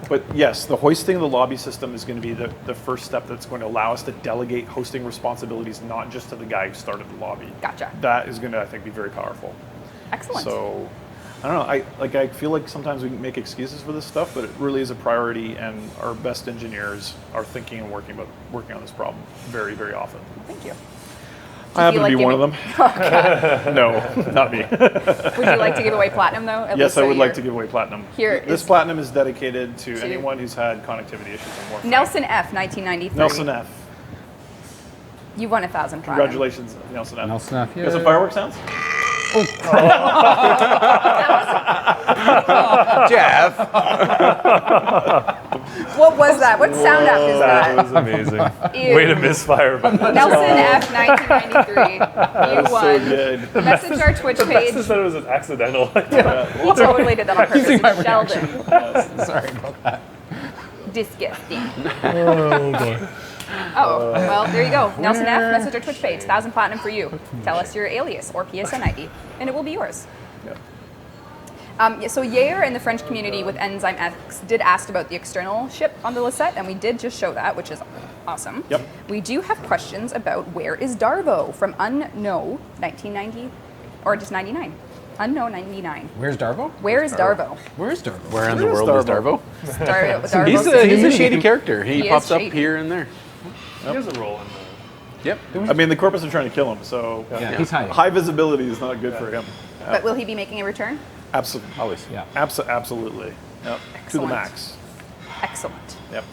But yes, the hoisting of the lobby system is going to be the first step that's going to allow us to delegate hosting responsibilities, not just to the guy who started the lobby. Gotcha. That is going to, I think, be very powerful. Excellent. So, I don't know. I feel like sometimes we make excuses for this stuff, but it really is a priority, and our best engineers are thinking and working on this problem very, very often. Thank you. I happen to be one of them. No, not me. Would you like to give away platinum though? Yes, I would like to give away platinum. Here This is- platinum is dedicated to anyone who's had connectivity issues in Warframe. Nelson F, 1993. Nelson F. You won 1,000 platinum. Congratulations, Nelson F. Nelson F, You got some fireworks sounds? Jeff. What was that? What sound app is That that? was amazing. Ew. Way to misfire. Nelson F, 1993. You won. So good. Message our Twitch Best page. is that it was an accidental. He totally did that on purpose. Using my It's Sheldon. Sorry about that. Disgusting. Oh boy. Oh, well, there you go. Nelson F, message our Twitch page. 1,000 platinum for you. Tell us your alias or PSN ID, and it will be yours. So Yair and the French community with Enzyme X did ask about the external ship on the Lisette, and we did just show that, which is awesome. Yep. We do have questions about where is Darvo from Unknow 1990, or just 99. Unknown 99. Where's Darvo? Where is Darvo? Where's Darvo? Where in the Where is world is Darvo? Darvo? Darvo He's a shady character. He He is pops up shady. here and there. He has a role in Yep. I mean, the corpus are trying to kill him, so Yeah, he's hiding. high visibility is not good for him. But will he be making a return? Absolutely. Always. Yeah. Absolutely. Yep. To the Excellent. max. Excellent. Yep.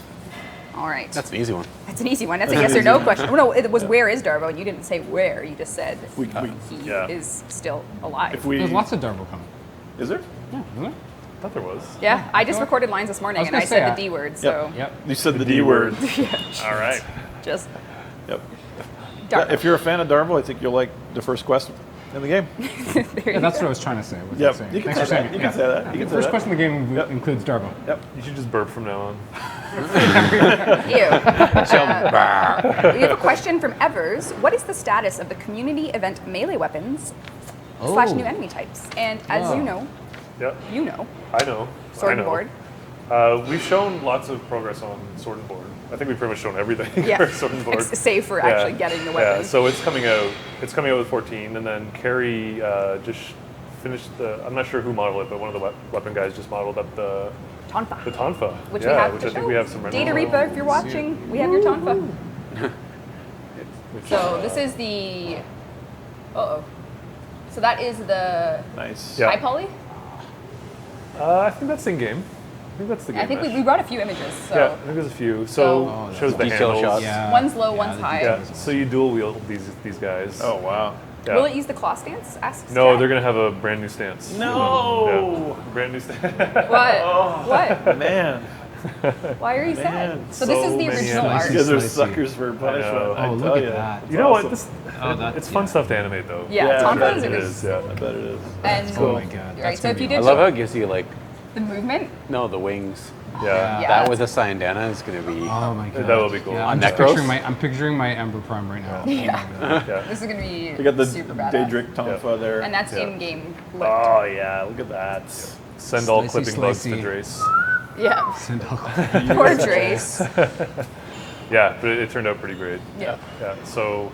All right. That's an easy one. That's an easy one. That's a yes or no question. Oh, no, it was where is Darvo, and you didn't say where. You just said We he yeah. is still alive. If we There's lots of Darvo coming. is there? Yeah, isn't there? I thought there was. Yeah, I just recorded lines this morning, I was and I gonna said say, the D word, so Yep. You said the D word. All right. just Yep. Darvo. Yeah, if you're a fan of Darvo, I think you'll like the first quest in the game. There Yeah, you that's go. what I was trying to say. Was Yep. saying. You can Thanks say for that. saying You it. can say that. You can say First that. question in the game Yep. includes Darvo. Yep. You should just burp from now on. Ew. We have a question from Evers. What is the status of the community event melee weapons slash new enemy types? And as Oh. you know, Yeah. I know. sword I and know. board. We've shown lots of progress on Sword and Board. I think we've pretty much shown everything Yeah. for Sword and Board. Save for actually getting the weapons. Yeah, so it's coming out. It's coming out with 14, and then Carrie just finished the. I'm not sure who modeled it, but one of the weapon guys just modeled up the Tonfa. Tonfa. Which yeah, we have which to I think show. we have some renders Data of. Reaper, if you're watching, we have your Tonfa. So this is the. Uh-oh. So that is the Nice. Yeah. high poly? I think that's in game. I think that's the game. I think we mesh. brought a few images. So Yeah, I think there's a few. So Oh, shows the detail handles. shots. Yeah. One's low, Yeah, one's the high. Yeah. So you dual wield these guys. Oh wow. Yeah. Will it use the claw stance? Asks No, Jack. they're gonna have a brand new stance. No. Yeah. Brand new stance. What? What? Man. Why are you sad? Man, So this is so the many original enemies. art. You guys are Spicy. suckers for punishment. know. I Oh, tell look at ya. that. It's You know what? awesome. This that- it's fun stuff to animate though. Yeah, Yeah, Tonfas It are is. just. Yeah. I bet it is. And Oh my god. Right, That's so gonna if you be did I love how it gives you like the movement, the wings. Yeah. Yeah. That with a Syndana is going to be. Oh my god. That will be cool. Yeah, On I'm, just Necros? picturing my Ember Prime right now. Yeah. Oh my god. Yeah. this is gonna be They got the super badass. Daedric Tonfa there. And that's Yeah. in-game lift. Oh yeah, look at that. Send all Slicey, clipping bugs to slicey. Drace. Yeah. Send all- Poor Drace. Yeah, but it turned out pretty great. Yeah. Yeah. So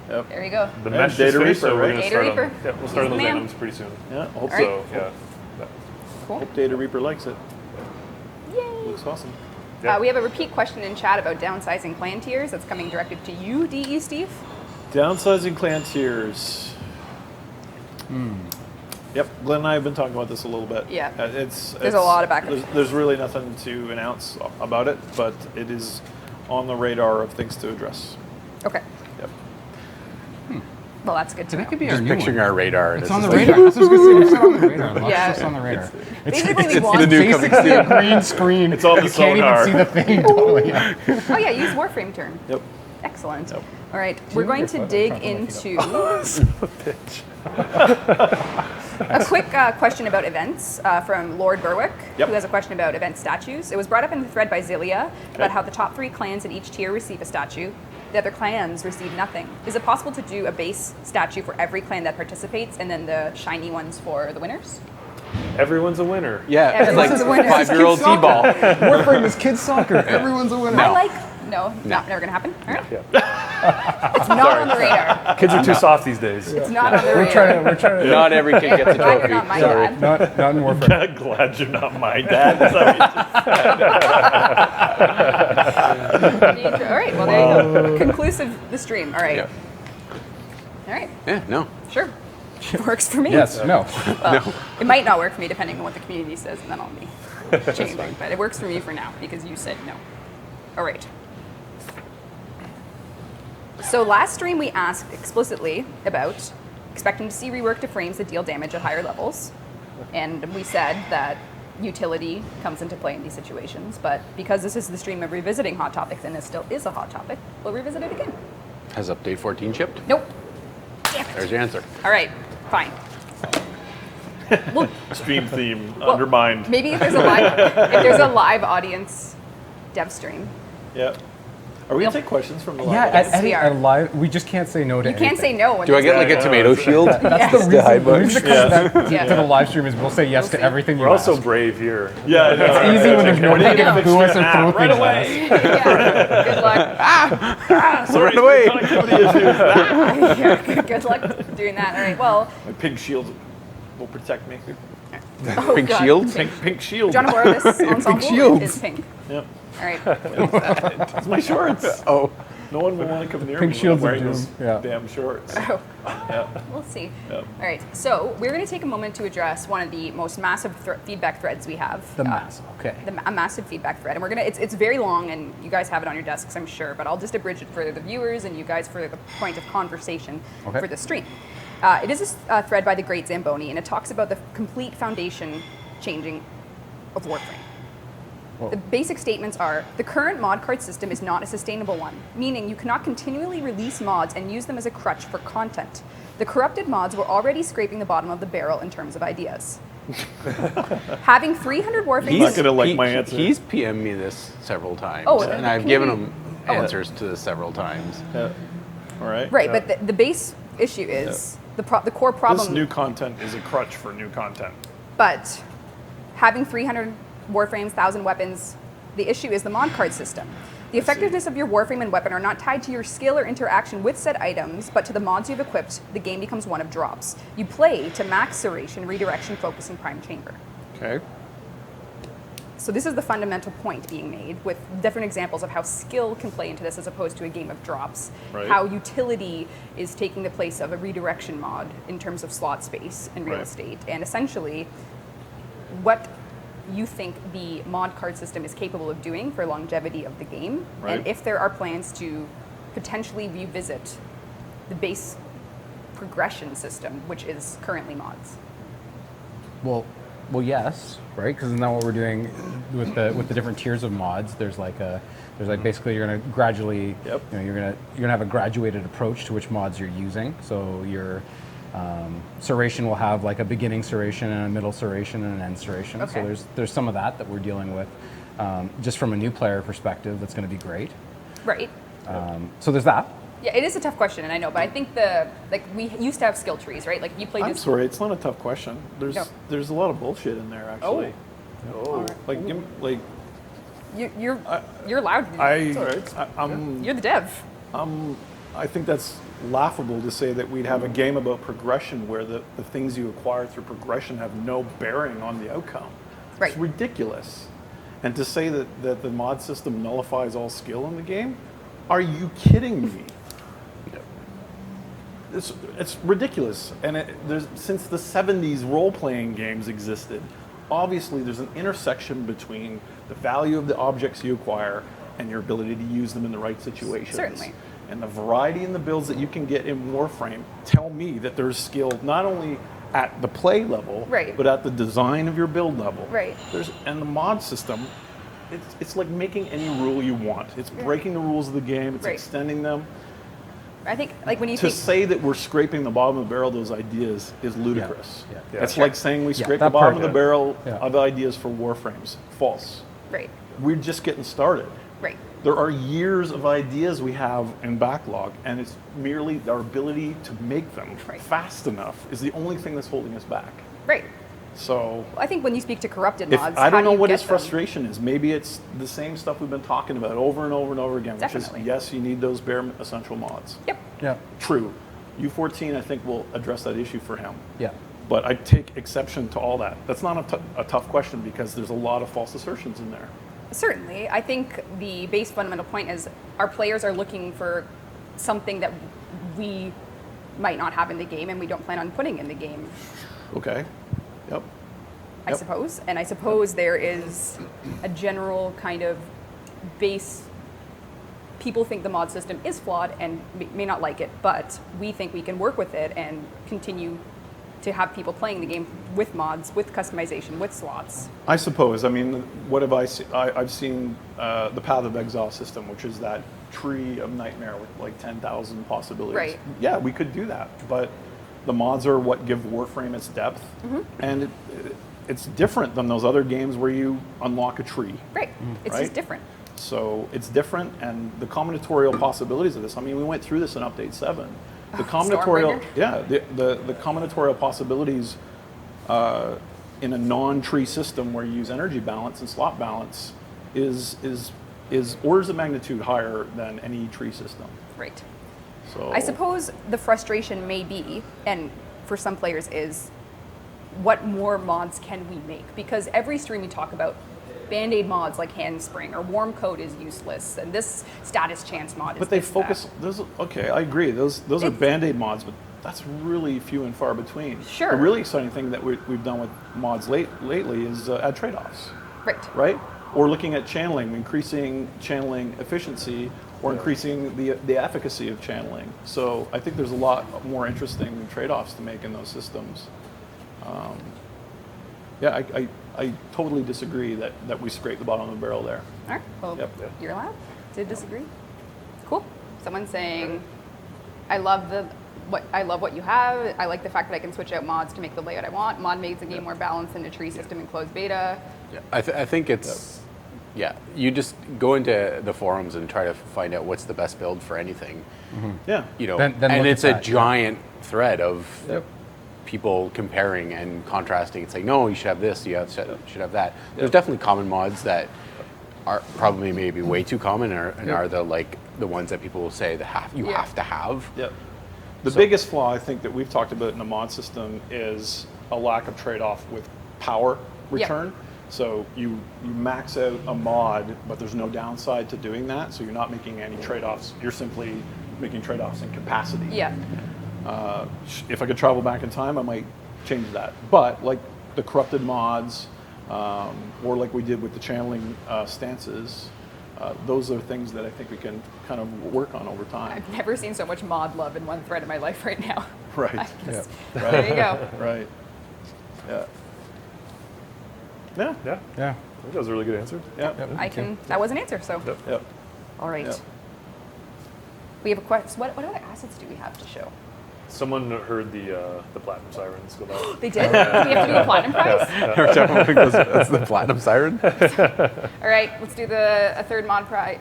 Yep. There you go. the Yeah, mesh Data is finished, so Reaper, we're right? gonna Data start Reaper. on. Yeah, we'll start on He's those the man. items pretty soon. Yeah. Hope All So yeah. Cool. Hope Data Reaper likes it. Yay. Looks awesome. Yeah. We have a repeat question in chat about downsizing clan tiers. That's coming directed to you, DE Steve. Downsizing clan tiers. Yep, Glenn and I have been talking about this a little bit. Yeah. There's a lot of back and There's really nothing to announce about it, but it is on the radar of things to address. Okay. Yep. Well, that's good to know. That could be our Just new picturing one. our radar. It's and on the just like- radar. That's what I was going to say. It's on the radar. Lots Yeah. just on the radar. Basically, we It's want the new coming Basically a soon. green screen. It's on the You can't sonar. even see the thing. Totally. Yeah. Oh yeah, use Warframe turn. Yep. Excellent. Yep. All right, we're going to dig into a quick question about events from Lord Berwick, Yep. who has a question about event statues. It was brought up in the thread by Zilia about how the top 3 clans in each tier receive a statue. The other clans receive nothing. Is it possible to do a base statue for every clan that participates, and then the shiny ones for the winners? Everyone's a winner. Yeah, it's Everyone's like a winner. 5-year-old T-ball. Warframe is kids soccer. Everyone's a winner. I like. No, not never gonna happen. All right. Yeah. It's not on the radar. Kids are too soft these days. It's not on the We're radar. trying to. Not every kid gets a Glad you're trophy. not my Sorry. dad. Not in Warframe. Glad you're not my dad. Is that what you All right. Well, there you go. Conclusive the stream. All right. Yeah. All right. Yeah, no. Sure. Works for me. Yes. No. It might not work for me depending on what the community says, and then I'll be changing. But it works for me for now because you said no. All right. So last stream we asked explicitly about expecting to see rework frames that deal damage at higher levels, and we said that utility comes into play in these situations. But because this is the stream of revisiting hot topics, and this still is a hot topic, we'll revisit it again. Has update 14 shipped? Nope. Damn it. There's your answer. All right. Fine. Well, Stream theme well, undermined. Maybe if there's a live audience dev stream. Yeah. Are we gonna take questions from the live Yeah, audience? we are. at live, we just can't say no to You can't say anything. no. When Do I get there's like a tomato shield? That's the reason. The reason to come back Yeah. to the live stream is we'll say yes We'll to see. everything you We're also ask. brave here. Yeah, I know. It's easy when there's no What are you one gonna to fix boo us your or app? throw Right things away. at us. Yeah. Good luck. Sorry, Run away. connectivity issues. Yeah, good luck doing that. All right. Well. My pig shield will protect me. Oh Pink God. shields? Pink shield. Do you want to borrow this ensemble? shields. It is pink. Yep. All right. It's my shorts. Oh. No one will want to come near Pink me shields when of I'm wearing doom. those Yeah. damn shorts. Oh, Yeah. we'll see. Yep. All right. So we're going to take a moment to address one of the most massive feedback threads we have. The massive. Okay. A massive feedback thread, and we're gonna. It's very long, and you guys have it on your desks, I'm sure. But I'll just abridge it for the viewers and you guys for the point of conversation Okay. for the stream. It is a thread by the Great Zamboni, and it talks about the complete foundation changing of Warframe. Whoa. The basic statements are, the current mod card system is not a sustainable one, meaning you cannot continually release mods and use them as a crutch for content. The corrupted mods were already scraping the bottom of the barrel in terms of ideas. Having 300 Warframes... not gonna like my answer. He's PM'd me this several times, Oh, and the I've given community- him answers to this several times. Yeah. All right. Right, Yeah. but the base issue is, the core problem... This new content is a crutch for new content. But having 300 Warframes, 1,000 weapons, the issue is the mod card system. The effectiveness of your Warframe and weapon are not tied to your skill or interaction with said items, but to the mods you've equipped. The game becomes one of drops. You play to max duration, redirection, focus, and prime chamber. Okay. So this is the fundamental point being made, with different examples of how skill can play into this as opposed to a game of drops. Right. How utility is taking the place of a redirection mod in terms of slot space and real Right. estate. And essentially, what you think the mod card system is capable of doing for longevity of the game, Right. and if there are plans to potentially revisit the base progression system, which is currently mods. Well, yes, right? Because isn't that what we're doing with the different tiers of mods? There's like basically you're gonna gradually, Yep. you know, you're gonna have a graduated approach to which mods you're using. So your serration will have like a beginning serration and a middle serration and an end serration. Okay. So there's some of that we're dealing with, just from a new player perspective. That's going to be great. Right. So there's that. Yeah, it is a tough question, and I know, but I think we used to have skill trees, right? Like you played I'm this. sorry, it's not a tough question. No. There's a lot of bullshit in there actually. Oh. Like like You're loud. It's all right. I'm You're the dev. I think that's laughable to say that we'd have a game about progression where the things you acquire through progression have no bearing on the outcome. Right. It's ridiculous. And to say that the mod system nullifies all skill in the game, are you kidding me? it's ridiculous. And since the 70s, role-playing games existed. Obviously, there's an intersection between the value of the objects you acquire and your ability to use them in the right situations. Certainly. And the variety in the builds that you can get in Warframe tell me that there's skill not only at the play level, Right. but at the design of your build level. Right. And the mod system, it's like making any rule you want. It's breaking the rules of the game. It's Right. extending them. I think, like, when you To think, say that we're scraping the bottom of the barrel of those ideas is ludicrous. Yeah. It's like saying we scrape that the bottom part, of the barrel Yeah. of ideas for Warframes. False. right, We're just getting started. right, There are years of ideas we have in backlog, and it's merely our ability to make them Right. fast enough is the only thing that's holding us back. right. So I think when you speak to corrupted if, mods, I how don't do know you what get his them? frustration is. Maybe it's the same stuff we've been talking about over and over and over again, which Definitely. is, yes, you need those bare essential mods. Yep. Yeah. True. U14, I think, will address that issue for him. Yeah. But I take exception to all that. That's not a tough question because there's a lot of false assertions in there. Certainly. I think the base fundamental point is our players are looking for something that we might not have in the game and we don't plan on putting in the game, Okay. Yep. I Yep. suppose. And I suppose there is a general kind of base. People think the mod system is flawed and may not like it, but we think we can work with it and continue to have people playing the game with mods, with customization, with slots. I suppose. I mean, what have I seen? I've seen the Path of Exile system, which is that tree of nightmare with like 10,000 possibilities. Right. Yeah, we could do that, but the mods are what give Warframe its depth, and it's different than those other games where you unlock a tree. Right. It's Right? just different. So it's different, and the combinatorial possibilities of this. I mean, we went through this in Update 7. The combinatorial, Stormbreaker? yeah, the combinatorial possibilities in a non-tree system where you use energy balance and slot balance is orders of magnitude higher than any tree system. Right. So I suppose the frustration may be, and for some players is, what more mods can we make? Because every stream we talk about Band-Aid mods like Handspring or Warm Code is useless, and this status chance mod is But they this, focus. that. Those okay, I agree. Those are It's- Band-Aid mods, but that's really few and far between. Sure. The really exciting thing that we've done with mods lately is add trade-offs. Right. Right? Or looking at channeling, increasing channeling efficiency, or increasing the efficacy of channeling. So I think there's a lot more interesting trade-offs to make in those systems. Yeah, I totally disagree that we scrape the bottom of the barrel there. All right. Well, Yep. you're allowed to disagree. Cool. Someone's saying, I love what you have. I like the fact that I can switch out mods to make the layout I want. Mod makes the game more balanced than a tree system in closed beta. Yeah, I think it's, yeah, you just go into the forums and try to find out what's the best build for anything. Yeah. You know, Then and look it's at a that, yeah. giant thread of Yep. people comparing and contrasting. It's like, no, you should have this, you should have that. There's definitely common mods that are probably maybe way too common and are the ones that people will say that you Yeah. have to have. Yeah. The So- biggest flaw I think that we've talked about in the mod system is a lack of trade-off with power return. So you max out a mod, but there's no downside to doing that. So you're not making any trade-offs. You're simply making trade-offs in capacity. Yeah. If I could travel back in time, I might change that. But like the corrupted mods, or like we did with the channeling stances, those are things that I think we can kind of work on over time. I've never seen so much mod love in one thread in my life right now. Right. I just- There you go. Right. Yeah. Yeah. Yeah, Yeah. I think that was a really good answer. Yeah. That was an answer, so. Yep. Yep. All right. Yep. We have a question. What other assets do we have to show? Someone heard the platinum sirens go by. They did? Do we have to do a platinum prize? That's the platinum siren. All right, let's do a third mod prize.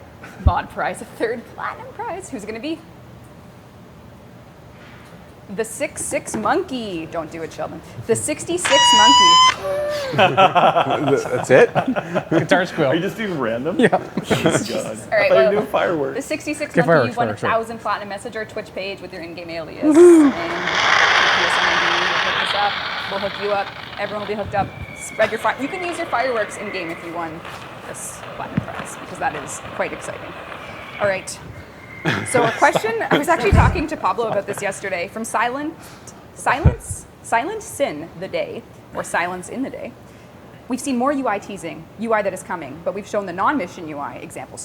A third platinum prize. Who's it going to be? The 6'6" monkey. Don't do it, Sheldon. The 66 monkey. That's it. Guitar Are squeal. you just doing random? Yeah. Oh, God. All right, I thought you well, were doing fireworks. The 66 Give monkey, fireworks, you've won fireworks, right. 1,000 platinum. Message our Twitch page with your in-game alias. And hook us up. We'll hook you up. Everyone will be hooked up. Spread your fire. You can use your fireworks in-game if you won this platinum prize, because that is quite exciting. All right. So a question, I was actually talking to Pablo about this yesterday, from Silent Sin the Day, or Silence in the Day. We've seen more UI teasing, UI that is coming, but we've shown the non-mission UI, example,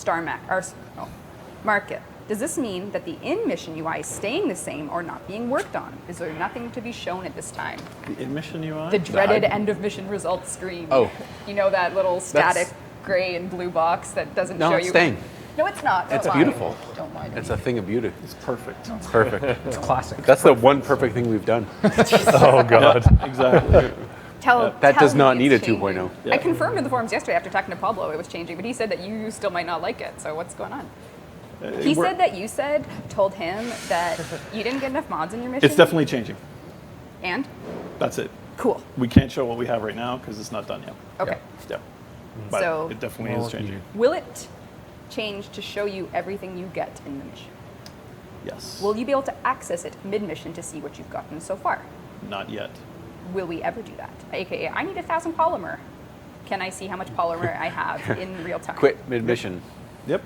Market. Does this mean that the in-mission UI is staying the same or not being worked on? Is there nothing to be shown at this time? The in-mission UI? The dreaded end of mission results screen. Oh. You know that little static gray and blue box that doesn't No, show it's you. staying. No, it's not. Don't It's lie. beautiful. Don't lie to It's me. a thing of beauty. It's perfect. It's perfect. It's classic. That's the one perfect thing we've done. Oh God. Exactly. That Tell does not me need a it's changing. 2.0. Yeah. I confirmed in the forums yesterday after talking to Pablo it was changing, but he said that you still might not like it. So what's going on? He said that you told him that you didn't get enough mods in your mission. It's definitely changing. And? That's it. Cool. We can't show what we have right now because it's not done yet. Okay. Yeah. But So- it definitely is changing. Will it change to show you everything you get in the mission? Yes. Will you be able to access it mid-mission to see what you've gotten so far? Not yet. Will we ever do that? AKA, I need 1,000 polymer. Can I see how much polymer I have in real time? Quit mid-mission. Yep.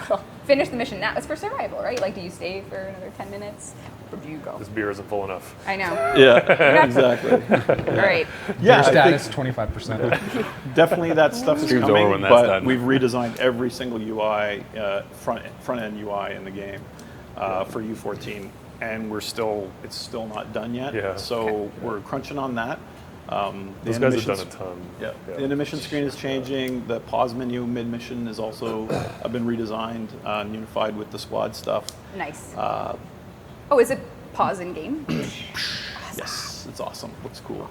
Well, finish the mission now. It's for survival, right? Like, do you stay for another 10 minutes? Or do you go? This beer isn't full enough. I know. Yeah. Exactly. All right. Yeah. Your I think status 25%. definitely that stuff is Stream's coming, over when that's but done. we've redesigned every single UI, front end UI in the game for U14, and it's still not done yet. Yeah. So we're crunching on that. Those guys have done a ton. Yeah. The intermission screen is changing. The pause menu mid-mission is also been redesigned and unified with the squad stuff. Nice. Oh, is it pause in game? Yes, it's awesome. Looks cool.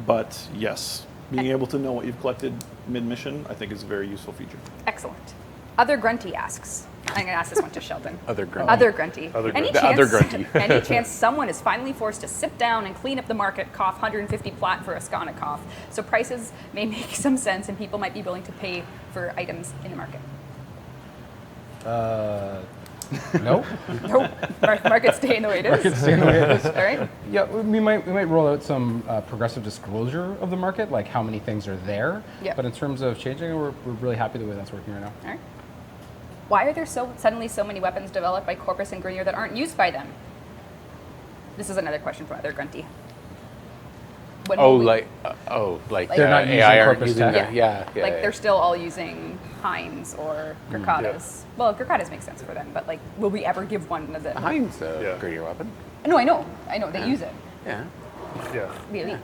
But yes, being able to know what you've collected mid-mission, I think is a very useful feature. Excellent. Other Grunty asks. I'm going to ask this one to Sheldon. Other Grunty. Other Grunty. Other Any Grunty. The chance, other Grunty. any chance someone is finally forced to sit down and clean up the market, cough 150 plat for a Skonikoff, so prices may make some sense and people might be willing to pay for items in the market? Nope. Nope. Market's staying the way it is. Market's staying the way it is. All right. Yeah, we might roll out some progressive disclosure of the market, like how many things are there. Yeah. But in terms of changing, we're really happy the way that's working right now. All right. Why are there suddenly so many weapons developed by Corpus and Grenier that aren't used by them? This is another question from Other Grunty. When Oh, will we- like They're not using AI aren't Corpus using tech. the- yeah. like they're still all using Heinz or Gricadas. Well, Gricadas makes sense for them, but like, will we ever give one of them? Heinz Yeah. Grenier weapon. No, I know, they use it. Yeah. Yeah. Really,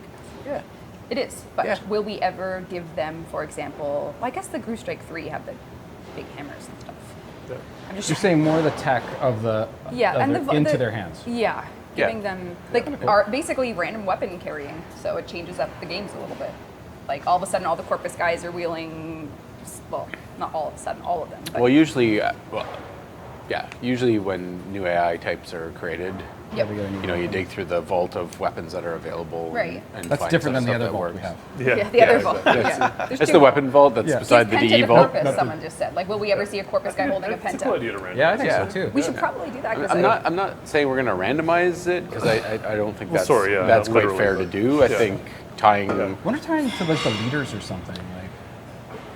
Yeah. it is. But Yeah. will we ever give them, for example? Well, I guess the Gru Strike 3 have the big hammers and stuff. Yeah. I'm just You're saying more the tech of the into their hands. Yeah, Yeah. giving them like are basically random weapon carrying, so it changes up the games a little bit. Like all of a sudden, all the Corpus guys are wheeling. Well, not all of a sudden, all of them. But Well, usually when new AI types are created, yep. you dig through the vault of weapons that are available. Right. And That's find different than the stuff other that vault we works. have. Yeah, the Yeah. other vault. That's- Yeah. There's It's two the vaults. weapon vault that's Yeah. beside the Penta DE to vault. Corpus, someone just said. Like, will we ever see a Corpus guy holding a It's a Penta? cool idea to random. Yeah, I think Yeah. so too. We should probably do that. 'Cause I'm not saying we're going to randomize it because I don't think Well, that's sorry, yeah, that's not quite literally, fair to but- do. I yeah. think tying What are tying to like the leaders or something like?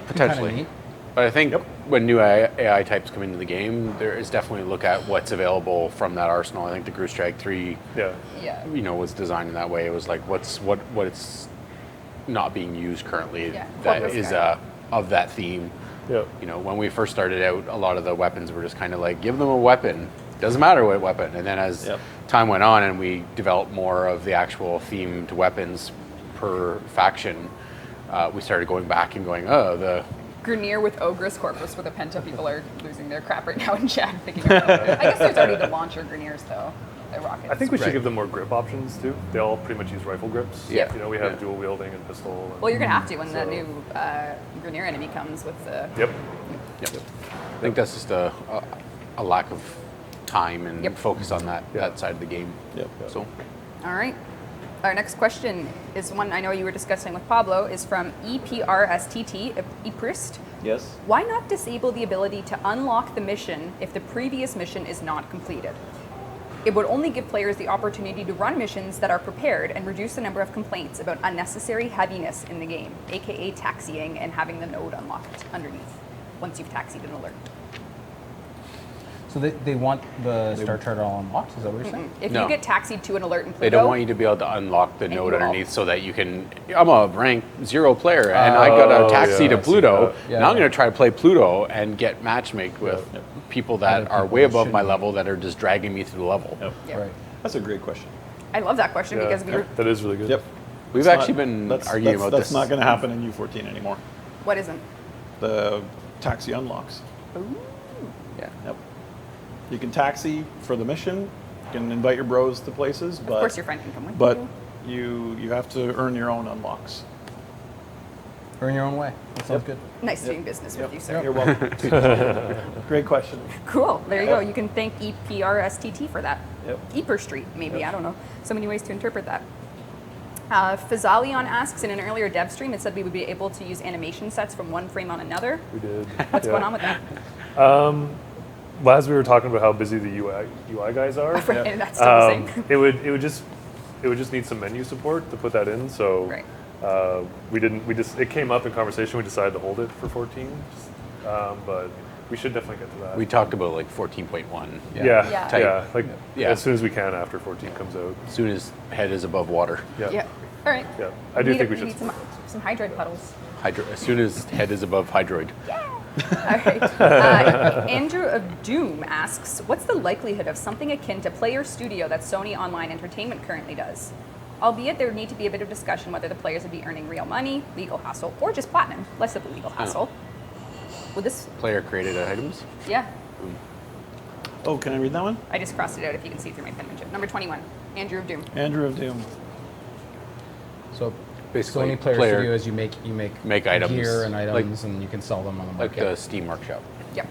potentially. Kinda neat. But I think when new AI types come into the game, there is definitely a look at what's available from that arsenal. I think the Gru Strike 3, Yeah. Yeah. was designed in that way. It was like what it's not being used currently Yeah, that Corpus is guy. of that theme. Yeah. When we first started out, a lot of the weapons were just kind of like, give them a weapon. Doesn't matter what weapon. And then as time went on and we developed more of the actual themed weapons per faction, we started going back and going, Grenier with Ogress Corpus with a Penta. People are losing their crap right now in chat. Picking up. I guess there's already the launcher Greniers though. The rockets. I think we should Right. give them more grip options too. They all pretty much use rifle grips. Yeah. We have Yeah. dual wielding and pistol. And Well, you're gonna have to when the so- new Grenier enemy comes with the. Yep. I think that's just a lack of time and Yep. focus on that side of the game. Yep. So All right. Our next question is one I know you were discussing with Pablo. Is from EPRSTT Eprist. Yes. Why not disable the ability to unlock the mission if the previous mission is not completed? It would only give players the opportunity to run missions that are prepared and reduce the number of complaints about unnecessary heaviness in the game, aka taxiing and having the node unlocked underneath once you've taxied an alert. So they want the Star Charter all unlocked? Is that what you're saying? If No. you get taxied to an alert in Pluto, They don't want you to be able to unlock the node you all- underneath so that you can. I'm a rank 0 player and I got a taxi to I see Pluto. that. Yeah, now I'm yeah. going to try to play Pluto and get matchmaked with people that Other are people way that above my shouldn't. level that are just dragging me through the level. Yep. Yeah. Right. That's a great question. I love that question Yeah, because we were. that is really good. Yep. We've It's actually not- been that's, arguing that's, about that's this. not going to happen in U14 anymore. What isn't? The taxi unlocks. Yeah. Yep. You can taxi for the mission. You can invite your bros to places, but Of course, your friend can come with but you. you have to earn your own unlocks. Earn your own way. That sounds good. Nice doing business with you, sir. You're welcome. Great question. Cool. There you Yep. go. You can thank EPRSTT for that. Yep. Eper Street, maybe. Yep. I don't know. So many ways to interpret that. Fazalion asks, in an earlier Devstream, it said we would be able to use animation sets from one frame on another. We did. What's going on with that? Well, as we were talking about how busy the UI guys are, And that's still the same. it would just need some menu support to put that in. So Right. it came up in conversation. We decided to hold it for 14, but we should definitely get to that. We talked about like 14.1. yeah, Yeah. yeah, like Yeah. as soon as we can after 14 comes out. As soon as head is above water. Yeah, Yeah. All right. yeah. I do think we need should. some hydroid puddles. As soon as head is above hydroid. All right. Andrew of Doom asks, what's the likelihood of something akin to Player Studio that Sony Online Entertainment currently does? Albeit there would need to be a bit of discussion whether the players would be earning real money, legal hassle, or just platinum, less of the legal hassle. Would this, Player created items. yeah, Oh, can I read that one? I just crossed it out if you can see through my penmanship. Number 21, Andrew of Doom. Andrew of Doom. So Basically, Sony Player player- Studio is you make items, gear and like- items, and you can sell them on the Like market. the Steam Workshop. Yep.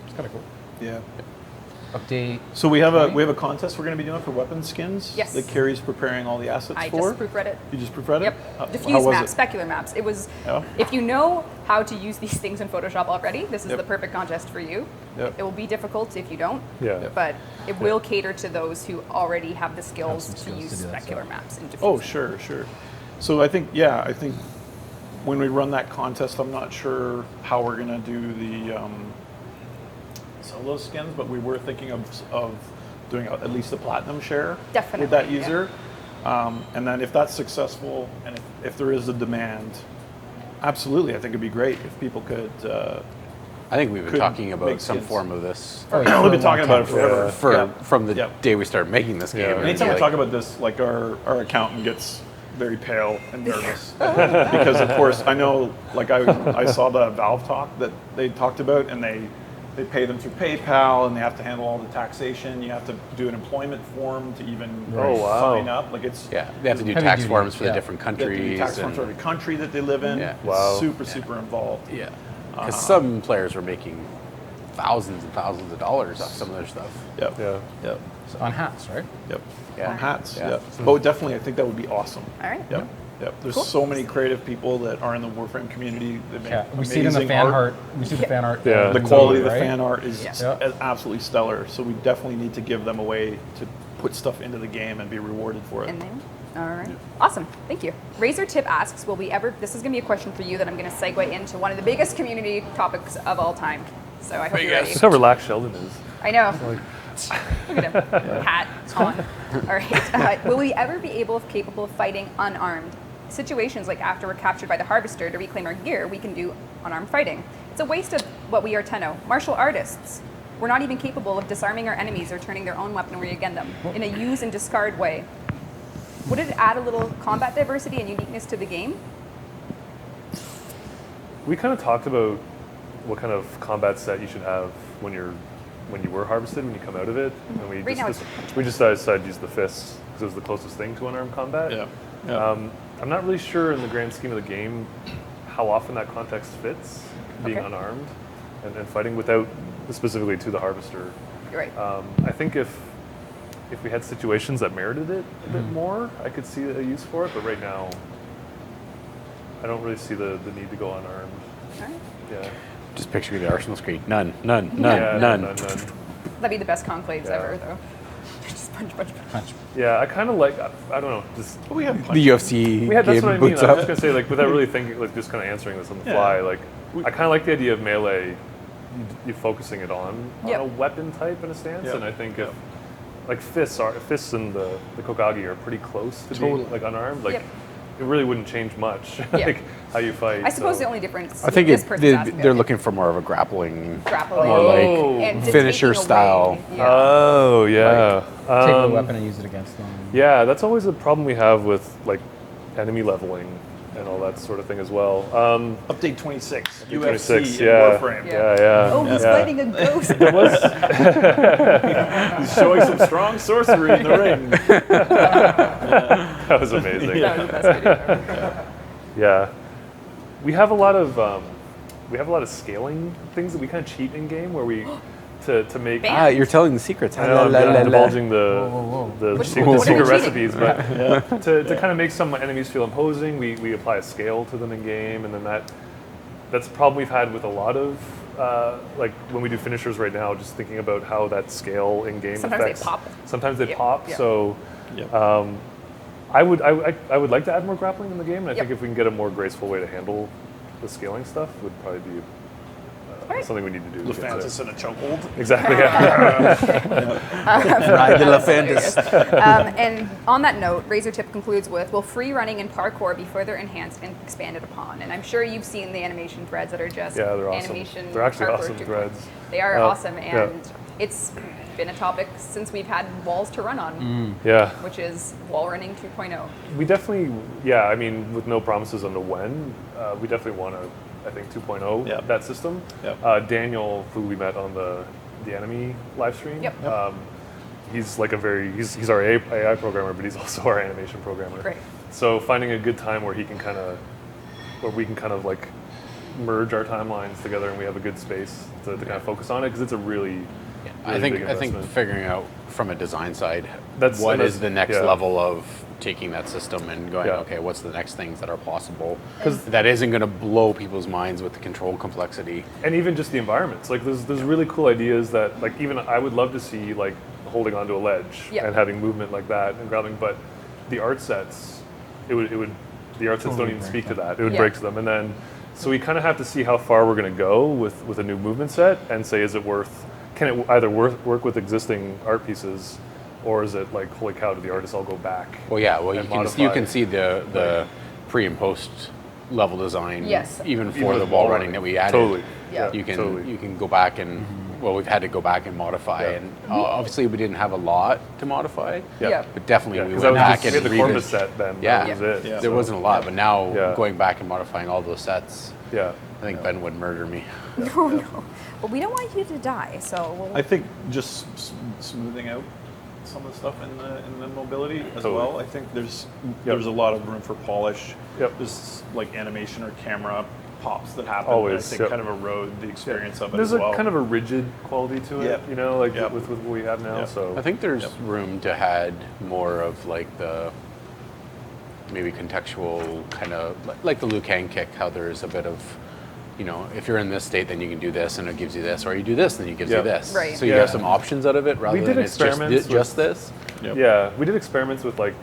It's kind of cool. Yeah. Update. So we have a contest we're going to be doing for weapon skins. Yes. That Carrie's preparing all the assets I for. just proofread it. You just proofread it? Yep. How Diffuse was maps, it? specular maps. It was, Yeah. if you know how to use these things in Photoshop already, this is Yep. the perfect contest for you. Yep. It will be difficult if you don't, Yeah. Yep. but it will cater to those who already have the skills some to skills use to do that specular stuff. maps and diffuse. Oh, sure. So I think when we run that contest, I'm not sure how we're going to do the sell those skins, but we were thinking of doing at least a platinum share Definitely, with that yeah. user. And then if that's successful and if there is a demand, absolutely, I think it'd be great if people could. I think we've been Could talking make about some skins. form of this Oh, yeah, We've been for a talking long about it time. forever. for Yeah. from the Yeah. day we started making this game. Yeah. and Anytime like- we talk about this, like our accountant gets very pale and nervous because, of course, I know. Like I saw the Valve talk that they talked about, and they pay them through PayPal, and they have to handle all the taxation. You have to do an employment form to even Oh, wow. sign up. Like it's Yeah, they have to do Heavy tax duty, forms for the yeah. different they have to do countries. tax forms for and- every country that they live in. Yeah. It's Wow. super involved. Yeah, because some players were making thousands and thousands of dollars off some of their stuff. Yep. Yeah. Yep. So on hats, right? Yep. Yeah. On hats. Yeah. Yep. Oh, definitely. I think that would be awesome. All right. Yep. Yep. There's Cool. so many creative people that are in the Warframe community that make Yeah. We see it in the amazing fan art. We see the fan art. Yeah. The Totally, quality of the right? fan art is Yeah. absolutely stellar. So we definitely need to give them a way to put stuff into the game and be rewarded for it. And then, all right. Awesome. Thank you. Razor Tip asks, will we ever, this is going to be a question for you that I'm going to segue into one of the biggest community topics of all time. So I hope you're ready. Look how relaxed Sheldon is. I know. Look at him. Hat on. All right. Will we ever be capable of fighting unarmed? Situations like after we're captured by the Harvester to reclaim our gear, we can do unarmed fighting. It's a waste of what we are Tenno, martial artists. We're not even capable of disarming our enemies or turning their own weaponry against them in a use and discard way. Would it add a little combat diversity and uniqueness to the game? We kind of talked about what kind of combat set you should have when you were harvested, when you come out of it, and Right now we just decided to use the fists because it was the closest thing to unarmed combat. Yeah. Yeah. I'm not really sure in the grand scheme of the game how often that context fits, being Okay. unarmed and fighting without specifically to the harvester. You're right. I think if we had situations that merited it a bit more, I could see a use for it. But right now, I don't really see the need to go unarmed. All right. Yeah. Just picturing the arsenal screen. None. Yeah, None. That'd be the best conclaves Yeah. ever, though. Just punch. Punch. Yeah, I kind of like. I don't know. Just But we have The UFC we had. That's game what I mean. boots I was up. just gonna say, like, without really thinking, like, just kind of answering this on the Yeah. fly. Like, We- I kind of like the idea of melee you focusing it on Yep. a weapon type in a stance, Yep. and I think if like fists and the Kokage are pretty close to being like unarmed, like Yep. it really wouldn't change much Yeah. like how you fight. I suppose so. the only difference I think this person's asking they're about looking for more of a grappling, grappling, more like and the finisher taking away- style. Yeah. Oh yeah. Take the weapon and use it against them. Yeah, that's always a problem we have with like enemy leveling and all that sort of thing as well. Update 26. Update UFC 26, in yeah. Warframe. Yeah. Oh, he's yeah. fighting a ghost. He's showing some strong sorcery in the ring. That was amazing. That was the best video ever. Yeah, we have a lot of scaling things that we kind of cheat in game where we to make. Bam. You're telling the secrets. I know I'm divulging the Which- secret, what are secret we recipes, but to kind of make some enemies feel imposing, we apply a scale to them in game, and then that's a problem we've had with a lot of like when we do finishers right now. Just thinking about how that scale in game Sometimes they affects. pop. Sometimes they Yep, pop. yep. So. Yep. I would like to add more grappling in the game, and I think Yep. if we can get a more graceful way to handle the scaling stuff, would probably be Alright. something we need to do. to get there. Lufantis in a chokehold. Exactly. Yeah. Ride the Lefantis. And on that note, Razortip concludes with, will free running and parkour be further enhanced and expanded upon? And I'm sure you've seen the animation threads that are just Yeah, they're awesome. animation. They're actually parkour awesome to- threads. They are awesome, and yeah. it's been a topic since we've had walls to run on, Yeah. which is wall running 2.0. We definitely, yeah. I mean, with no promises on the when, we definitely want to. I think 2.0 Yep. that system. Yep. Daniel, who we met on the enemy live stream. Yep. He's like he's our AI programmer, but he's also our animation programmer. Great. So finding a good time where we can kind of like merge our timelines together, and we have a good space to kind of focus on it, because it's a really I think big I think investment. figuring out from a design side That's- what and is that's- the next yeah. level of taking that system and going, Yeah. okay, what's the next things that are possible? Because that isn't going to blow people's minds with the control complexity. And even just the environments, like there's really cool ideas that like even I would love to see, like holding onto a ledge Yeah. and having movement like that and grabbing, but the art sets, the art sets don't even speak to that. It would Yeah. break to them, and then so we kind of have to see how far we're going to go with a new movement set and say, is it worth? Can it either work with existing art pieces, or is it like, holy cow, did the artists all go back? Well, yeah, well, And you modify. can see the pre and post level design, Yes. even for Even the with wall wall running that we added. Totally. Yeah. You can Totally. you can go back and well, we've had to go back and modify, Yeah. and obviously we didn't have a lot to modify. Yeah. But definitely we because went back we and had the Corvus revis- set then. Yeah. That was it. Yeah. There wasn't a lot, but now Yeah. going back and modifying all those sets, Yeah. I think Ben would murder me. No, no. But we don't want you to die, so we'll... I think just smoothing out some of the stuff in the mobility as Totally. well. I think there's a lot of room for polish. Yep. There's like animation or camera pops that happen. Always, that I think yep. kind of erode the experience of it There's as well. a kind of a rigid quality to it, Yep. you know, like Yep. with what we have now. Yep. So I think there's room to add more of like the maybe contextual kind of like the Liu Kang kick, how there's a bit of, you know, if you're in this state, then you can do this, and it gives you this, or you do this, then it gives Yeah. you this. Right. So you Yeah. have some options out of it rather We did than it's just, experiments with- just this. Yep. Yeah, we did experiments with like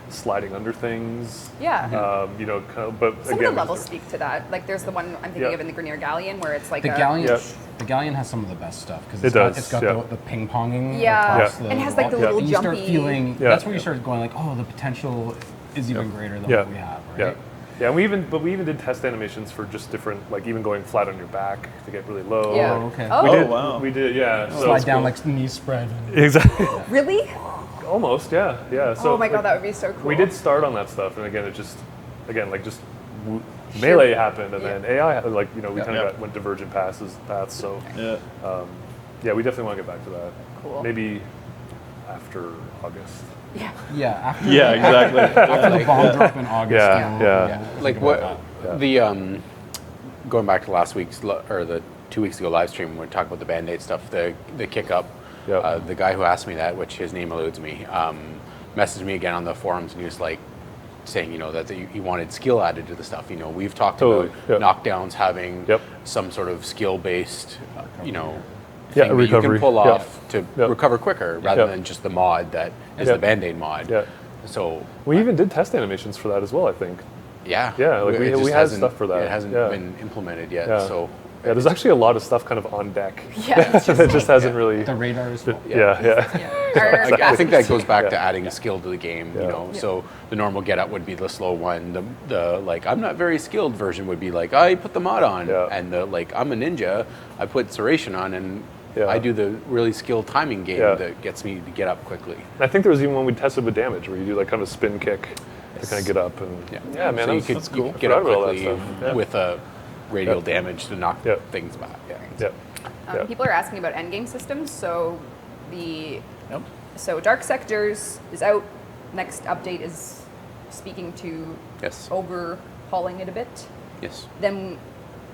sliding under things. Yeah. You know, kind of, but Some again, of the levels speak to that. Like there's the one I'm thinking Yeah. of in the Grenier Galleon where it's like The a... galleon, Yep. the galleon has some of the best stuff because It does, it's got yeah. the ping ponging Yeah. across Yeah. the And it has, like, the wall. little And you start jumpy- feeling. Yeah. That's where you start going like, oh, the potential is even greater than Yeah. what we have, Yeah. right? Yeah, and we even did test animations for just different, like even going flat on your back to get really low. Yeah. Oh, okay. Oh, We did, wow. We did, yeah. so Slide it's down cool. like knee spread. Exactly. really? Almost, yeah, yeah. So Oh my god, like, that would be so cool. we did start on that stuff, and again, melee happened, and Yeah. then AI, like we kind of Yeah. went divergent paths. So Yeah. yeah, we definitely want to get back to that. Cool. Maybe after August. Yeah. Yeah. After, Yeah, exactly. After the bomb drop in August. Yeah, we'll- yeah. we'll Like think what about that. the going back to last week's or the 2 weeks ago live stream when we talked about the Band-Aid stuff, the kick up. Yep. The guy who asked me that, which his name eludes me, messaged me again on the forums, and he was like saying, you know, that he wanted skill added to the stuff. You know, we've talked Totally, about yep. knockdowns having Yep. some sort of skill based, you know, Yeah, thing that you recovery. can pull Yep. off to Yep. recover quicker rather Yep. than just the mod that is Yep. the Band-Aid mod. Yeah. So We even did test animations for that as well, I think. yeah, Yeah, like it we just had hasn't- stuff for that. It hasn't Yeah. been implemented yet, Yeah. so Yeah, there's actually a lot of stuff kind of on deck. Yeah, it's just that just hasn't really. The radars. Yeah. I think that goes back to adding a skill to the game, you Yeah. know. So the normal get up would be the slow one. The like I'm not very skilled version would be like I put the mod on, Yeah. and the like I'm a ninja, I put Serration on, and Yeah. I do the really skilled timing game Yeah. that gets me to get up quickly. I think there was even one we tested with damage where you do like kind of a spin kick to kind of get up and yeah, man, so you that's could cool. you could get I up forgot about all that quickly stuff. Yeah. with a radial Yeah. damage to knock Yeah. things back. Yeah. Yeah. Yeah. People are asking about endgame systems. So the Yep. so Dark Sectors is out. Next update is speaking to Yes. overhauling it a bit. Yes. Then,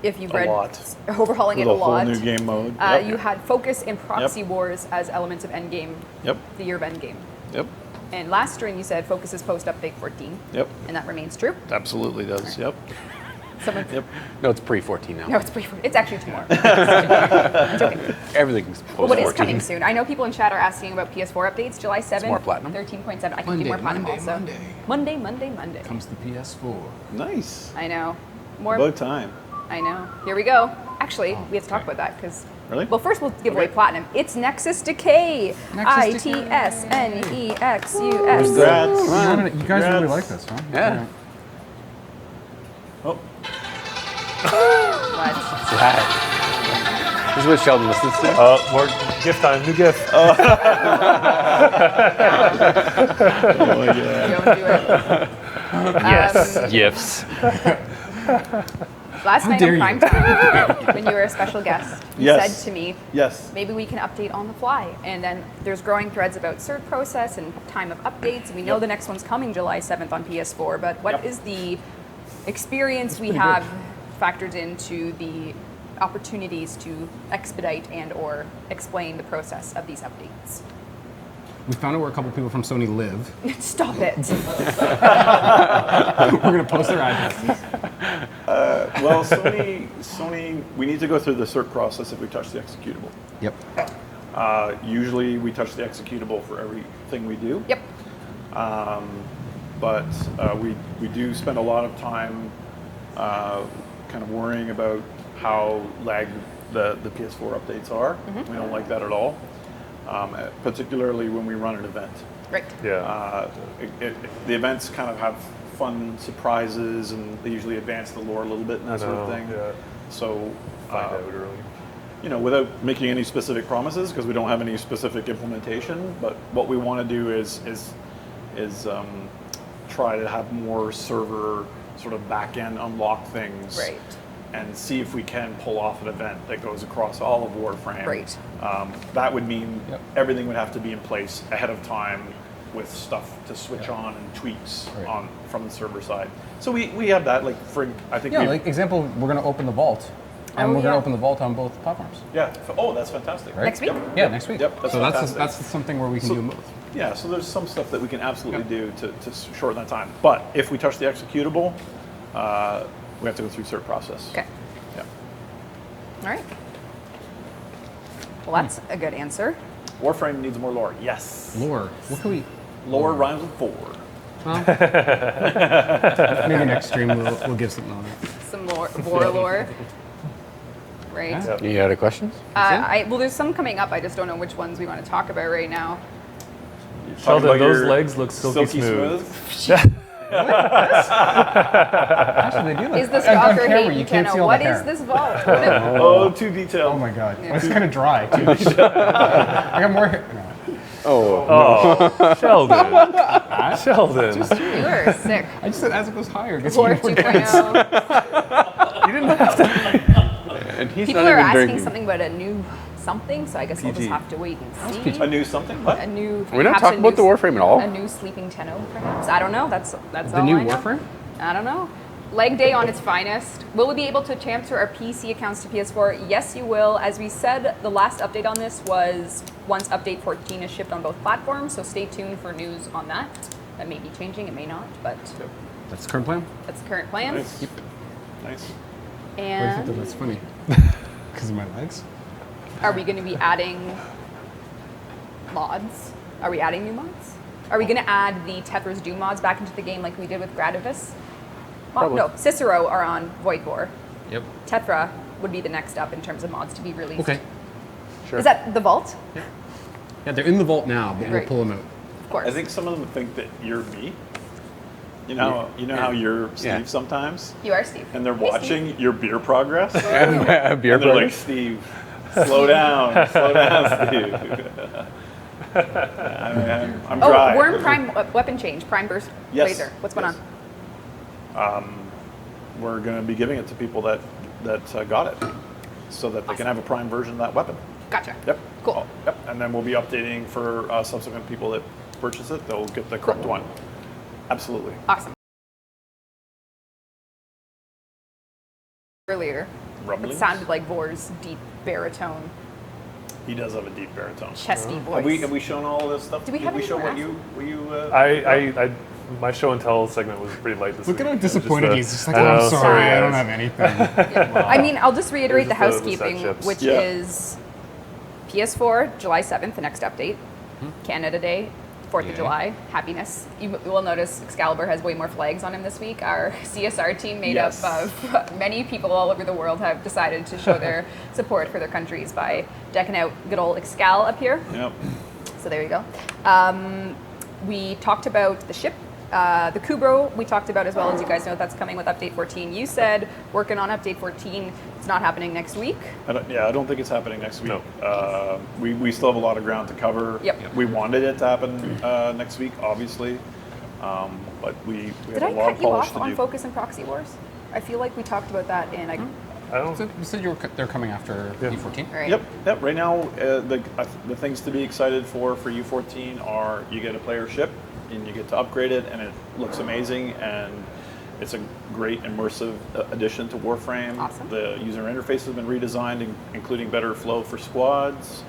if you've A read lot. overhauling With it a a whole lot, new game mode. Yep. you had Focus and Proxy Yep. Wars as elements of Endgame, Yep. the year of Endgame. Yep. And last stream you said Focus is post update 14, Yep. and that remains true. Absolutely does. Yep. Someone, Yep. No, it's pre-14 now. no, it's actually tomorrow. I'm joking. Everything's Well, but post-14. it's coming soon. I know people in chat are asking about PS4 updates. July 7th, more platinum. 13.7. I can Monday, do more platinum Monday, also. Monday. Monday. Comes the PS4. Nice. I know. More. About time. I know. Here we go. Actually, we have to talk about that because. Really? Well, first we'll give away platinum. It's Nexus Decay. Nexus Decay. ITSNEXUS. Congrats. You guys really Congrats. like this, huh? Yeah. Oh, What? This is what Sheldon listens to. More gift time, new gift. oh yeah. Don't do it. Yes. Gifts. Last night dare on you. Prime Time, when you were a special guest, you Yes. said to me, Yes. maybe we can update on the fly. And then there's growing threads about cert process and time of updates. And we know Yep. the next one's coming July 7th on PS4. But what Yep. is the experience we pretty have factored into the opportunities to expedite and or explain the process of these updates? We found out where a couple people from Sony live. Stop it. We're gonna post their addresses. Well, Sony, we need to go through the cert process if we touch the executable. Yep. Usually, we touch the executable for everything we do. Yep. But we do spend a lot of time kind of worrying about how lagged the PS4 updates are. We don't like that at all, particularly when we run an event. Great. Yeah. The events kind of have fun surprises, and they usually advance the lore a little bit and that sort of thing. Yeah. So, Find out early. you know, without making any specific promises, because we don't have any specific implementation, but what we want to do is try to have more server sort of back-end unlock things. Right. And see if we can pull off an event that goes across all of Warframe. Right. That would mean Yep. everything would have to be in place ahead of time with stuff to switch on and tweaks Right. from the server side. So we have that, like, for, I think Yeah, we like example, we're gonna open the vault, and Oh, we're gonna yeah. open the vault on both platforms. yeah. Oh, that's fantastic. Right? Next week? Yep. Yeah, next week. Yep, that's so fantastic. that's something where we can So- do both. Yeah, so there's some stuff that we can absolutely do to shorten that time. But if we touch the executable, we have to go through cert process. Okay. Yeah. All right. Well, that's a good answer. Warframe needs more lore. Yes. Lore. What can we? Lore rhymes with 4. Well, maybe next stream we'll give something on it. Some more lore. Right. Yeah. Any other questions? Well, there's some coming up. I just don't know which ones we want to talk about right now. You're talking Sheldon, about those your legs look silky smooth. Actually, they do look. Is the on stalker camera, hating you can't see Kenna? all What the is hair. this vault? Oh, too detailed. Oh my god, Yeah. it's kind of dry too. I got more hair. No. Oh, Sheldon. Sheldon. You are sick. I just said as it goes higher, it gets Lore more dense. 2.0. You didn't have to. And he's People not are even asking drinking. something about a new something, so I guess we'll just PG. have to wait and see. A new something? What? A new. We're not perhaps talking a new about the Warframe at all. A new sleeping Tenno, perhaps. I don't know. That's The all new I know. Warframe? I don't know. Leg day on its finest. Will we be able to transfer our PC accounts to PS4? Yes, you will. As we said, the last update on this was once update 14 is shipped on both platforms, so stay tuned for news on that. That may be changing, it may not, but That's the current plan. that's the current plan. Nice. Nice. Why do you think that And that's funny? Because of my legs? are we going to be adding mods? Are we adding new mods? Are we going to add the Tethra's Doom mods back into the game like we did with Gradivis? Probably. No, Cicero are on Void War. Yep. Tetra would be the next up in terms of mods to be released. Okay. Sure. Is that the vault? Yeah, they're in the vault now, but Right. we'll pull them out. Of course. I think some of them think that you're me. You know how you're Steve Yeah. sometimes, You are Steve. and they're Hey, watching your beer progress. Beer And they're like, brothers. Steve, slow down, Steve. I'm Oh, dry. Worm Prime weapon change, Prime Burst Yes, Laser. What's going yes. on? We're going to be giving it to people that got it, so that they can have a prime version of that weapon. Gotcha. Yep. Cool. Oh, yep. And then we'll be updating for subsequent people that purchase it. They'll get the correct one. Absolutely. Awesome. Earlier, Rumblings? it sounded like Vor's deep baritone, He does have a deep baritone. chesty voice. Have we shown all of this stuff? Do we have Did we show any what you? I my show and tell segment was pretty light this Look week. at how It was just disappointed the- he is. Just like, I oh, know, I'm sorry, I don't guys. have anything. I mean, I'll just reiterate the There's the housekeeping, set chips. which Yeah. is PS4, July 7th, the next update. Canada Day, 4th of Yeah. July, happiness. You will notice Excalibur has way more flags on him this week. Our CSR team, made Yes. up of many people all over the world, have decided to show their support for their countries by decking out good old Excal up here. Yep. So there you go. We talked about the ship. The Kubro we talked about as well. As you guys know, that's coming with update 14. You said working on update 14. It's not happening next week. I don't think it's happening next week. No. We still have a lot of ground to cover. Yep. We wanted it to happen next week, obviously, but we Did have I a lot cut of you polish off to on do. Focus and Proxy Wars? I feel like we talked about that in. I don't. So you said they're coming after E14? Right. Yep. Right now, the things to be excited for U14 are you get a player ship and you get to upgrade it, and it looks amazing, and it's a great immersive addition to Warframe. Awesome. The user interface has been redesigned, including better flow for squads.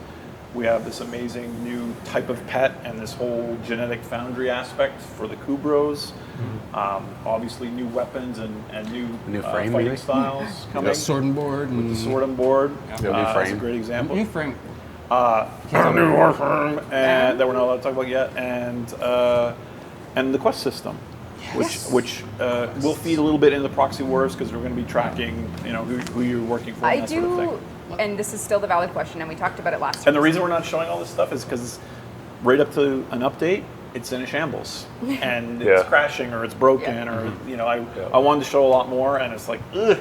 We have this amazing new type of pet and this whole genetic foundry aspect for the Kubros. Obviously, new weapons and new frame, fighting maybe? styles coming. Sword and board. The sword and board Yeah, new is a frame. great example. New frame. New Warframe, and that we're not allowed to talk about yet, and the quest system, which will feed a little bit into the proxy wars because we're going to be tracking, who you're working for. I and that sort of do, thing. and this is still the valid question, and we talked about it last time. And the reason we're not showing all this stuff is because right up to an update, it's in a shambles, and it's Yeah. crashing or it's broken, Yeah. or I wanted to show a lot more, and it's like, ugh.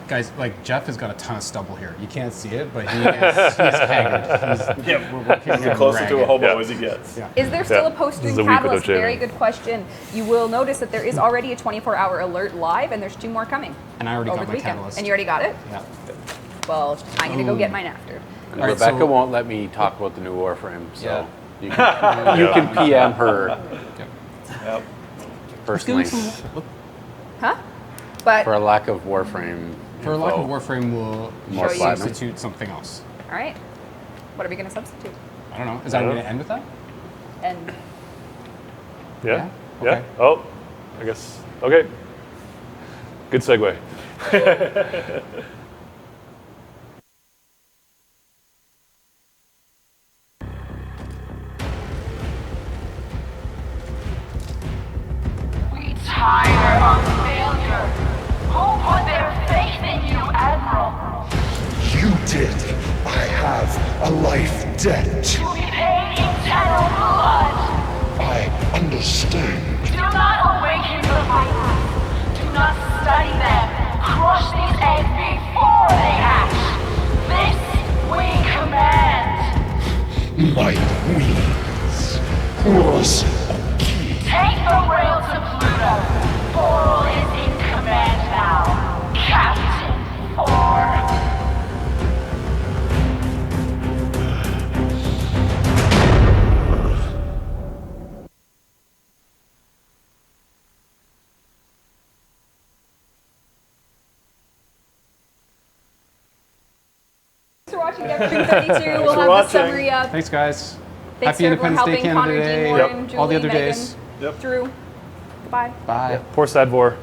Guys, like Geoff has got a ton of stubble here. You can't see it, but he's haggard. He's You're closer to a hobo Yeah. as he gets. Yeah. Is there still Yeah. a post This is doing a week without Catalyst? Very shaving. good question. You will notice that there is already a 24-hour alert live, and there's 2 more coming. And I already over got the my weekend. Catalyst. And you already got it? Yeah. Well, I'm going to go get mine after. And All right, Rebecca so- won't let me talk about the new Warframe, so Yeah. you can PM her Yep. personally Huh? But, for a lack of Warframe. For a lack of info. Warframe, we'll More Show you. platinum. substitute something else. all right. What are we going to substitute? I don't know. Is that going to end with that? And Yeah. Yeah? Okay. Oh, I guess. Okay. Good segue. We tire of failure. Who put their faith in you, Admiral? You did. I have a life debt. To be paid eternal blood. I understand. Do not awaken the fighters. Do not study them. Crush these eggs before they hatch. This we command. My wings. Was Take the rail to Pluto. Boral is in command now. Captain Thor. thanks for watching Devstream 32. We'll for have the watching. summary up. Thanks, guys. Thanks Happy to everyone Independence Day, helping. Canada Connor, Day. G. Warren, Julie, All the other Megan, days. Yep. Drew. Goodbye. Bye. Poor Sad Vor.